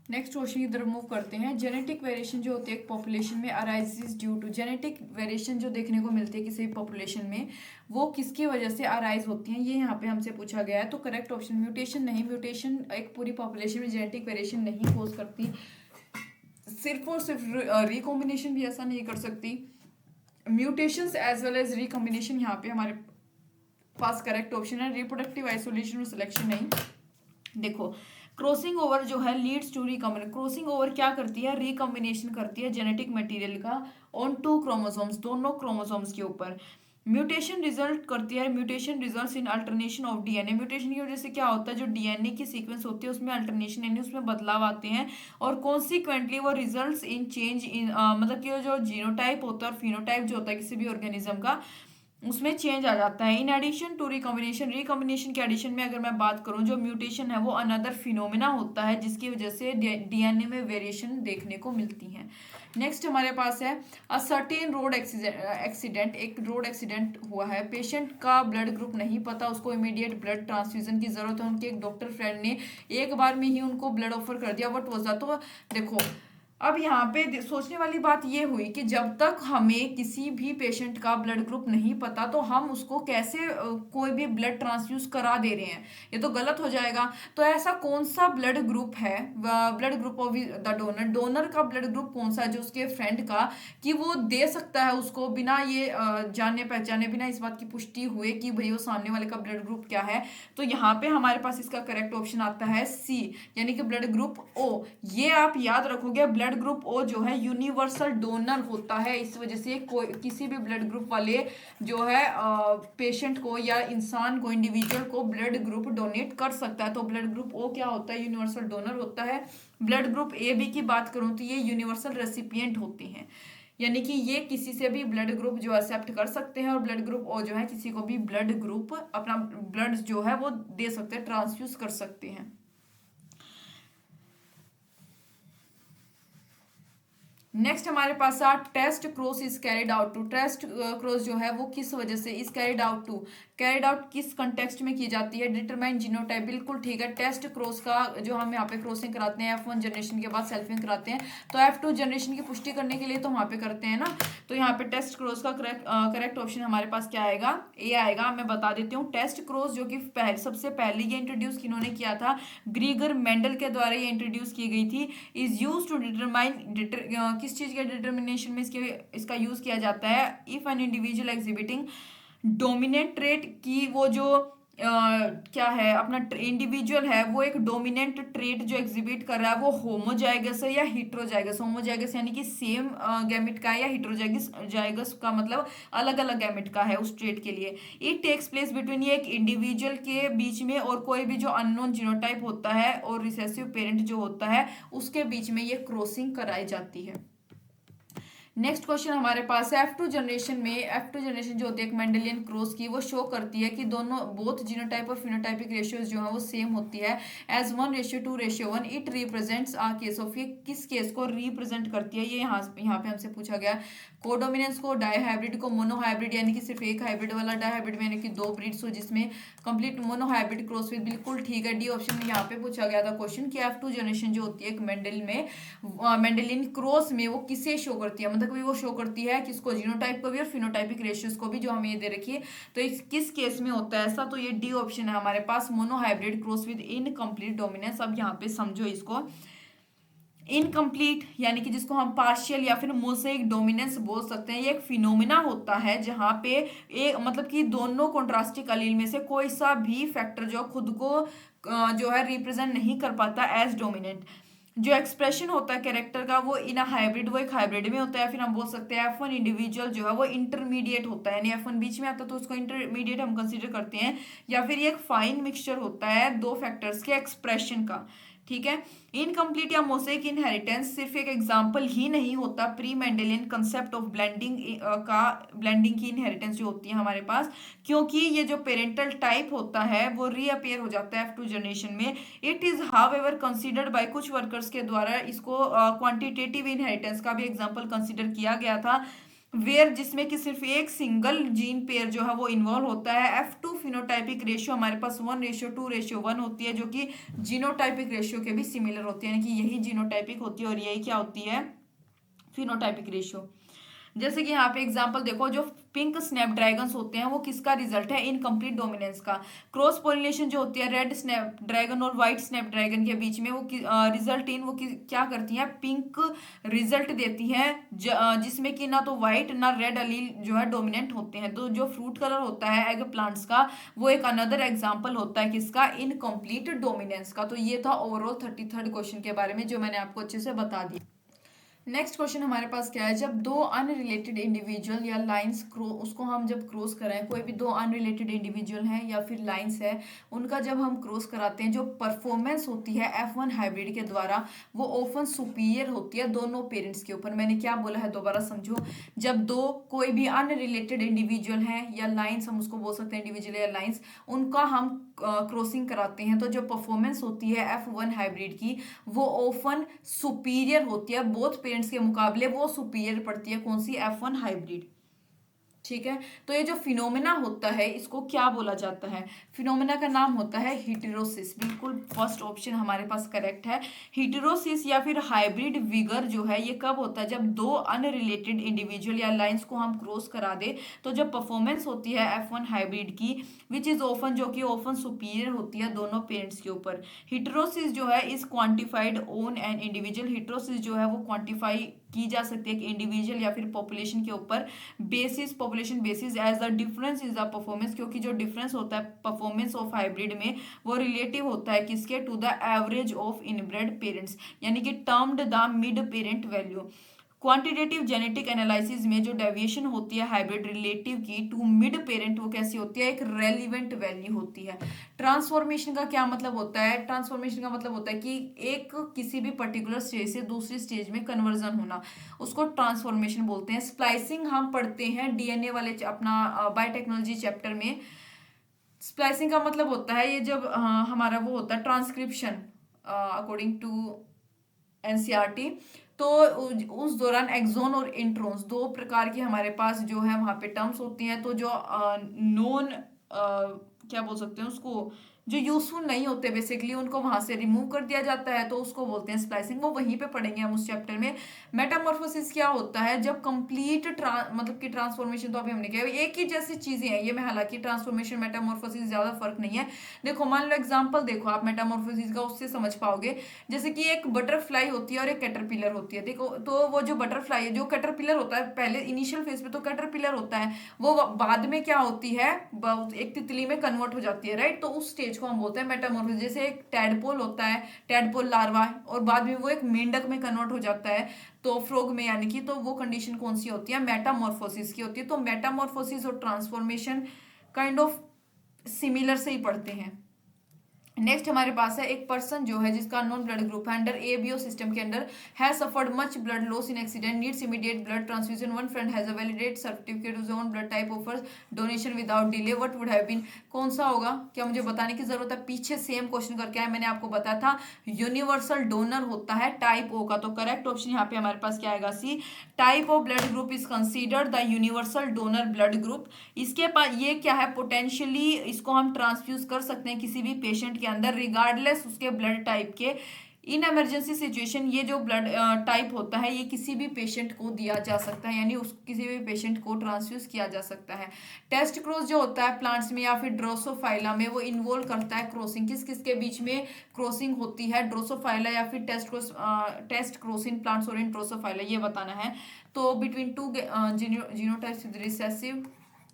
नेक्स्ट क्वेश्चन की तरफ मूव करते हैं। जेनेटिक वेरिएशन जो होती है एक पॉपुलेशन में arises due to, genetic variation जो देखने को मिलती है किसी भी पॉपुलेशन में वो किसकी वजह से अराइज होती हैं, ये यहाँ पे हमसे पूछा गया है। तो करेक्ट ऑप्शन म्यूटेशन नहीं, म्यूटेशन एक पूरी पॉपुलेशन में जेनेटिक वेरिएशन नहीं कोज करती, सिर्फ और सिर्फ रिकॉम्बिनेशन भी ऐसा नहीं कर सकती। Mutations as well as recombination यहाँ पे हमारे पास करेक्ट ऑप्शन है। रिप्रोडक्टिव आइसोलेशन और सिलेक्शन नहीं। देखो क्रॉसिंग ओवर जो है leads to recombination, crossing over क्या करती है, रिकॉम्बिनेशन करती है जेनेटिक मटेरियल का ऑन 2 क्रोमोसोम्स, दोनों क्रोमोसोम्स के ऊपर। म्यूटेशन रिजल्ट करती है, mutation results in alternation of DNA. Mutation की वजह से क्या होता है, जो डीएनए की सीक्वेंस होती है उसमें अल्टरनेशन यानी उसमें बदलाव आते हैं, और कॉन्सिक्वेंटली वो रिजल्ट्स इन चेंज इन, मतलब कि जो जीनोटाइप होता है और फिनोटाइप जो होता है किसी भी ऑर्गेनिज्म का, उसमें चेंज आ जाता है। In addition to recombination, recombination के एडिशन में अगर मैं बात करूं, जो म्यूटेशन है वो अनदर फिनोमेना होता है जिसकी वजह से डीएनए में वेरिएशन देखने को मिलती है। नेक्स्ट हमारे पास है अ सर्टेन रोड एक्सीडेंट, एक रोड एक्सीडेंट हुआ है, पेशेंट का ब्लड ग्रुप नहीं पता, उसको इमीडिएट ब्लड ट्रांसफ्यूजन की जरूरत है, उनके एक डॉक्टर फ्रेंड ने एक बार में ही उनको ब्लड ऑफर कर दिया, व्हाट वाज दैट। तो देखो अब यहाँ पे सोचने वाली बात ये हुई कि जब तक हमें किसी भी पेशेंट का ब्लड ग्रुप नहीं पता तो हम उसको कैसे कोई भी ब्लड ट्रांसफ्यूज करा दे रहे हैं, ये तो गलत हो जाएगा। तो ऐसा कौन सा ब्लड ग्रुप है, blood group of the donor, donor का ब्लड ग्रुप कौन सा है जो उसके फ्रेंड का, कि वो दे सकता है उसको बिना ये जाने पहचाने, बिना इस बात की पुष्टि हुए कि भाई वो सामने वाले का ब्लड ग्रुप क्या है। तो यहाँ पे हमारे पास इसका करेक्ट ऑप्शन आता है सी, यानी कि ब्लड ग्रुप ओ। ये आप याद रखोगे, ब्लड ग्रुप ओ जो है यूनिवर्सल डोनर होता है, इस वजह से कोई किसी भी ब्लड ग्रुप वाले जो है पेशेंट को या इंसान को, इंडिविजुअल को ब्लड ग्रुप डोनेट कर सकता है। तो ब्लड ग्रुप ओ क्या होता है, यूनिवर्सल डोनर होता है। ब्लड ग्रुप ए बी की बात करूं तो ये यूनिवर्सल रेसिपिएंट होते हैं, यानी कि ये किसी से भी ब्लड ग्रुप जो एक्सेप्ट कर सकते हैं। और ब्लड ग्रुप ओ जो है किसी को भी ब्लड ग्रुप अपना ब्लड जो है वो दे सकते हैं, ट्रांसफ्यूज कर सकते हैं। नेक्स्ट हमारे पास test cross is carried out to, test cross जो है वो किस वजह से is carried out to, carried out किस कंटेक्स्ट में की जाती है, डिटरमाइन जीनोटाइप, बिल्कुल ठीक है। टेस्ट क्रॉस का जो हम यहाँ पे क्रॉसिंग कराते हैं F1 जनरेशन के बाद सेल्फिंग कराते हैं, तो F2 जनरेशन की पुष्टि करने के लिए तो वहाँ पे करते हैं ना। तो यहाँ पे टेस्ट क्रॉस का करेक्ट ऑप्शन हमारे पास क्या आएगा, ए आएगा। मैं बता देती हूँ, टेस्ट क्रॉस जो कि सबसे पहले ये इंट्रोड्यूस किन्होंने किया था, ग्रीगर मेंडल के द्वारा ये इंट्रोड्यूस की गई थी। इज यूज टू डिटरमाइन, किस चीज के डिटर्मिनेशन में इसका यूज किया जाता है, if an individual exhibiting dominant trait की, वो जो क्या है अपना इंडिविजुअल है वो एक डोमिनेंट ट्रेट जो एग्जिबिट कर रहा है वो होमोजाइगस है या हिट्रोजाइगस। होमोजाइगस यानी कि सेम गैमेट का है, या हिट्रोजाइगस जाइगस का मतलब अलग अलग गैमेट का है उस ट्रेट के लिए। इट टेक्स प्लेस बिटवीन, ये एक इंडिविजुअल के बीच में और कोई भी जो अननोन जीनोटाइप होता है और रिसेसिव पेरेंट जो होता है उसके बीच में ये क्रॉसिंग कराई जाती है। नेक्स्ट क्वेश्चन हमारे पास है F2 जनरेशन में, F2 जनरेशन जो होती है एक मेंडेलियन क्रॉस की, वो शो करती है कि दोनों बोथ जीनोटाइप और फिनोटाइपिक रेशियोज जो है वो सेम होती है as 1:2:1। It represents a case of, ये किस केस को रिप्रेजेंट करती है, ये यहाँ पे हमसे पूछा गया। कोडोमिनेंस को, डाईहाइब्रिड को मोनोहाइब्रिड यानी कि सिर्फ एक हाइब्रिड वाला, डाईहाइब्रिड में यानी कि 2 ब्रीड्स हो जिसमें कंप्लीट मोनोहाइब्रिड क्रॉस विद, बिल्कुल ठीक है। डी ऑप्शन में यहाँ पे पूछा गया था क्वेश्चन कि F2 जनरेशन जो होती है एक मेंडेलियन क्रॉस में वो किसे शो करती है, मतलब भी वो शो करती है किसको, जीनोटाइप को भी और फिनोटाइपिक रेशियोज को भी, जो हमें ये दे रखी है। तो इस किस केस में होता है ऐसा, तो ये डी ऑप्शन है हमारे पास, monohybrid cross with incomplete dominance. अब यहाँ पे समझो इसको, इनकम्प्लीट यानी कि जिसको हम पार्शियल या फिर मोसेइक डोमिनेंस बोल सकते हैं, ये एक फिनोमिना होता है जहां पे एक मतलब कि दोनों कॉन्ट्रास्टिक अलील में से कोई सा भी फैक्टर जो खुद को जो है रिप्रेजेंट नहीं कर पाता एज डोमिनेंट। जो एक्सप्रेशन होता है कैरेक्टर का वो इन हाइब्रिड, वो एक हाइब्रिड में होता है। फिर हम बोल सकते हैं F1 इंडिविजुअल जो है वो इंटरमीडिएट होता है, यानी F1 बीच में आता है तो उसको इंटरमीडिएट हम कंसीडर करते हैं। या फिर ये एक फाइन मिक्सचर होता है दो फैक्टर्स के एक्सप्रेशन का, ठीक है। इनकम्प्लीट या मोसेक इनहेरिटेंस सिर्फ एक एग्जाम्पल ही नहीं होता pre Mendelian concept of blending का, ब्लेंडिंग की इनहेरिटेंस जो होती है हमारे पास, क्योंकि ये जो पेरेंटल टाइप होता है वो रीअपियर हो जाता है F2 जनरेशन में। It is however considered bye कुछ वर्कर्स के द्वारा इसको क्वांटिटेटिव इनहेरिटेंस का भी एग्जाम्पल कंसिडर किया गया था, वेयर जिसमें कि सिर्फ एक सिंगल जीन पेयर जो है वो इन्वॉल्व होता है। F2 फिनोटाइपिक रेशियो हमारे पास 1:2:1 होती है, जो कि जीनोटाइपिक रेशियो के भी सिमिलर होती है, यानी कि यही जीनोटाइपिक होती है और यही क्या होती है, फिनोटाइपिक रेशियो। जैसे कि यहाँ पे एग्जांपल देखो, जो पिंक स्नैपड्रैगन्स होते हैं वो किसका रिजल्ट है, इनकम्प्लीट डोमिनेंस का। क्रॉस पोलिनेशन जो होती है रेड स्नैपड्रैगन और व्हाइट स्नैपड्रैगन के बीच में, वो रिजल्ट इन वो क्या करती है, पिंक रिजल्ट देती है, जिसमें कि ना तो व्हाइट ना रेड अलील जो है डोमिनेंट होते हैं। तो जो फ्रूट कलर होता है एग प्लांट्स का वो एक अनदर एग्जाम्पल होता है किसका, इनकम्प्लीट डोमिनेंस का। तो ये था ओवरऑल 33rd क्वेश्चन के बारे में जो मैंने आपको अच्छे से बता दिया। नेक्स्ट क्वेश्चन हमारे पास क्या है, जब दो अनरिलेटेड इंडिविजुअल या लाइंस उसको हम जब क्रॉस कराएं, कोई भी दो अनरिलेटेड इंडिविजुअल हैं या फिर लाइंस है, उनका जब हम क्रॉस कराते हैं, जो परफॉर्मेंस होती है F1 हाइब्रिड के द्वारा वो ऑफन सुपीरियर होती है दोनों पेरेंट्स के ऊपर। मैंने क्या बोला है दोबारा समझो, जब दो कोई भी अनरिलेटेड इंडिविजुअल हैं या लाइंस, हम उसको बोल सकते हैं इंडिविजुअल या लाइंस, उनका हम क्रॉसिंग कराते हैं तो जो परफॉर्मेंस होती है F1 हाइब्रिड की वो ऑफन सुपीरियर होती है, बोथ पेरेंट्स के मुकाबले वो सुपीरियर पड़ती है। कौन सी? F1 hybrid. ठीक है, तो ये जो फिनोमेना होता है इसको क्या बोला जाता है? फिनोमेना का नाम होता है हीटेरोसिस। बिल्कुल फर्स्ट ऑप्शन हमारे पास करेक्ट है। हीटेरोसिस या फिर हाइब्रिड विगर जो है ये कब होता है? जब दो अनरिलेटेड इंडिविजुअल या लाइंस को हम क्रॉस करा दे तो जब परफॉर्मेंस होती है F1 हाइब्रिड की विच इज ऑफन, जो कि ऑफन सुपीरियर होती है दोनों पेरेंट्स के ऊपर। हीटेरोसिस जो है is quantified on an individual. Heterosis जो है वो क्वांटिफाई की जा सकती है कि इंडिविजुअल या फिर पॉपुलेशन के ऊपर basis, population basis as the difference is the performance, क्योंकि जो डिफरेंस होता है परफॉर्मेंस ऑफ हाइब्रिड में वो रिलेटिव होता है किसके? To the average of inbred parents, यानी कि termed the mid parent value. Quantitative genetic analysis में जो डेविएशन होती है हाइब्रिड रिलेटिव की टू मिड पेरेंट वो कैसी होती है? एक रेलिवेंट वैल्यू होती है। ट्रांसफॉर्मेशन का क्या मतलब होता है? ट्रांसफॉर्मेशन का मतलब होता है कि एक किसी भी पर्टिकुलर स्टेज से दूसरी स्टेज में कन्वर्जन होना, उसको ट्रांसफॉर्मेशन बोलते हैं। स्प्लाइसिंग हम पढ़ते हैं डीएनए वाले अपना बायोटेक्नोलॉजी चैप्टर में। स्प्लाइसिंग का मतलब होता है ये जब हमारा वो होता है ट्रांसक्रिप्शन अकॉर्डिंग टू एनसीईआरटी। तो उस दौरान एक्सोन और इंट्रोन्स दो प्रकार की हमारे पास जो है वहां पे टर्म्स होती हैं। तो जो नॉन क्या बोल सकते हैं उसको, जो यूजफुल नहीं होते बेसिकली उनको वहां से रिमूव कर दिया जाता है, तो उसको बोलते हैं स्प्लाइसिंग। वो वहीं पे पढ़ेंगे हम उस चैप्टर में। मेटामॉर्फोसिस क्या होता है? जब कंप्लीट मतलब कि ट्रांसफॉर्मेशन, तो अभी हमने किया एक ही जैसी चीजें हैं ये में, हालांकि ट्रांसफॉर्मेशन मेटामॉर्फोसिस ज्यादा फर्क नहीं है। देखो मान लो एग्जाम्पल देखो आप मेटामॉर्फोसिस का, उससे समझ पाओगे। जैसे कि एक बटरफ्लाई होती है और एक कैटरपिलर होती है। देखो तो वो जो बटरफ्लाई है, जो कैटरपिलर होता है पहले इनिशियल फेज पे तो कैटरपिलर होता है, वो बाद में क्या होती है? एक तितली में कन्वर्ट हो जाती है, राइट? तो उस स्टेज को हम बोलते हैं मेटामॉर्फोसिस। जैसे एक टैडपोल होता है, टैडपोल लार्वा, और बाद में वो एक मेंढक में कन्वर्ट हो जाता है, तो फ्रॉग में, यानी कि तो वो कंडीशन कौन सी होती है? मेटामॉर्फोसिस की होती है। तो मेटामॉर्फोसिस और ट्रांसफॉर्मेशन काइंड ऑफ सिमिलर से ही पढ़ते हैं। नेक्स्ट हमारे पास है एक पर्सन जो है जिसका नॉन ब्लड ग्रुप है अंडर एबीओ सिस्टम के अंदर, has suffered much blood loss in accident, needs immediate blood transfusion, one friend has a validate certificate of own blood type, offers donation without delay, what would have been? कौन सा होगा? क्या मुझे बताने की जरूरत है? पीछे सेम क्वेश्चन करके आया, मैंने आपको बताया था यूनिवर्सल डोनर होता है टाइप ओ का। तो करेक्ट ऑप्शन यहाँ पे हमारे पास क्या आएगा? C. Type of blood group is considered the universal donor blood group. इसके पास ये क्या है? पोटेंशियली इसको हम ट्रांसफ्यूज कर सकते हैं किसी भी पेशेंट के अंदर रिगार्डलेस उसके ब्लड टाइप के। इन इमरजेंसी सिचुएशन ये जो ब्लड टाइप होता है ये किसी भी पेशेंट को दिया जा सकता है, यानी उस किसी भी पेशेंट को ट्रांसफ्यूज किया जा सकता है। टेस्ट क्रॉस जो होता है प्लांट्स में या फिर ड्रोसोफाइला में, वो इन्वॉल्व करता है क्रॉसिंग। किस किस के बीच में क्रॉसिंग होती है? ड्रोसोफाइला या फिर टेस्ट क्रॉस इन प्लांट्स और इन ड्रोसोफाइला, ये बताना है। तो between two genotypes with recessive,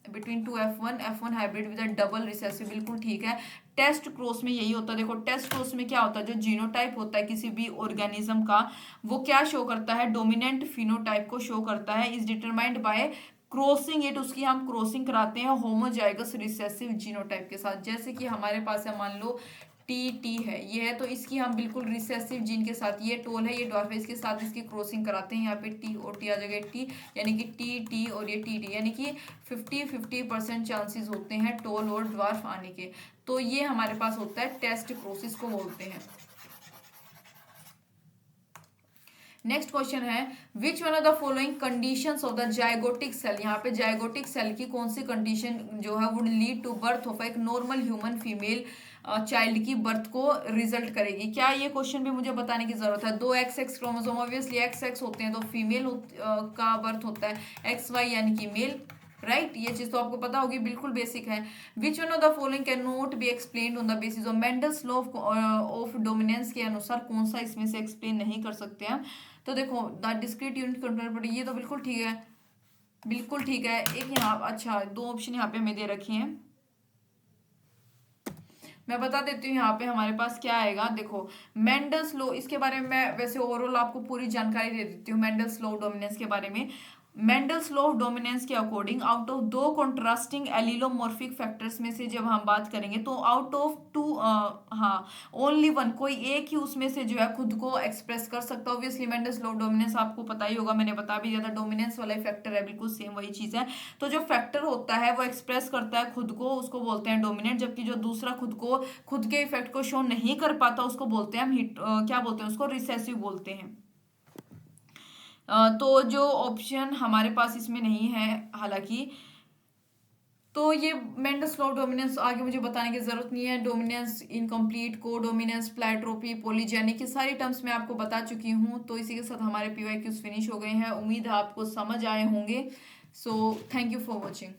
between two F1 hybrid with a double recessive, बिल्कुल ठीक है। टेस्ट क्रॉस में यही होता है। देखो टेस्ट क्रॉस में क्या होता है? जो जीनोटाइप होता है किसी भी ऑर्गेनिज्म का वो क्या शो करता है? डोमिनेंट फिनोटाइप को शो करता है। Is determined by crossing it, उसकी हम क्रॉसिंग कराते हैं होमोजाइगस रिसेसिव जीनोटाइप के साथ। जैसे कि हमारे पास है मान लो टी है, ये है, तो इसकी हम बिल्कुल रिसेसिव जीन के साथ, ये टोल है ये डॉर्फ है, इसके साथ इसकी क्रॉसिंग कराते हैं। यहाँ पे टी और टी आ जाएगा टी, यानी कि टी और ये टी, यानी कि 50% चांसेस होते हैं टोल और ड्वार्फ आने के। तो ये हमारे पास होता है टेस्ट प्रोसेस को बोलते हैं। नेक्स्ट क्वेश्चन है which one of the following conditions of the zygotic cell, यहाँ पे जाइगोटिक सेल की कौन सी कंडीशन जो है would lead to birth of एक नॉर्मल ह्यूमन फीमेल चाइल्ड की बर्थ को रिजल्ट करेगी? क्या ये क्वेश्चन भी मुझे बताने की जरूरत है? दो XX क्रोमोसोम, ऑब्वियसली XX होते हैं तो फीमेल का बर्थ होता है, XY यानी कि मेल, राइट? ये चीज तो आपको पता होगी, बिल्कुल बेसिक है। Which one of the following can not be explained on the basis of Mendel's law of dominance के अनुसार कौन सा इसमें से एक्सप्लेन नहीं कर सकते हम? तो देखो द डिस्क्रीट यूनिट कंट्रोल पड़ी, ये तो बिल्कुल ठीक है, बिल्कुल ठीक है। एक यहाँ अच्छा दो ऑप्शन यहाँ पे हमें दे रखी हैं। मैं बता देती हूँ यहाँ पे हमारे पास क्या आएगा। देखो, मेंडल्स लॉ, इसके बारे में मैं वैसे ओवरऑल आपको पूरी जानकारी दे देती हूँ मेंडल्स लॉ ऑफ डोमिनेंस के बारे में। मेंडल्स लॉ ऑफ डोमिनेंस के अकॉर्डिंग आउट ऑफ दो कॉन्ट्रास्टिंग एलिलोमॉर्फिक फैक्टर्स में से जब हम बात करेंगे तो आउट ऑफ टू, हाँ, ओनली वन, कोई एक ही उसमें से जो है खुद को एक्सप्रेस कर सकता है। Obviously Mendel's law of dominance आपको पता ही होगा, मैंने बता भी दिया था, डोमिनेंस वाला फैक्टर है, बिल्कुल सेम वही चीज है। तो जो फैक्टर होता है वो एक्सप्रेस करता है खुद को, उसको बोलते हैं डोमिनेंट, जबकि जो दूसरा खुद के इफेक्ट को शो नहीं कर पाता उसको बोलते हैं हम क्या बोलते हैं उसको, रिसेसिव बोलते हैं। तो जो ऑप्शन हमारे पास इसमें नहीं है हालांकि, तो ये मेंडल्स लॉ ऑफ डोमिनेंस आगे मुझे बताने की जरूरत नहीं है। डोमिनेंस इनकम्प्लीट, को डोमिनेंस, प्लाइट्रोपी, पॉलीजेनिक, ये सारी टर्म्स मैं आपको बता चुकी हूँ। तो इसी के साथ हमारे पीवाईक्यूज फिनिश हो गए हैं। उम्मीद है आपको समझ आए होंगे। So thank you for watching.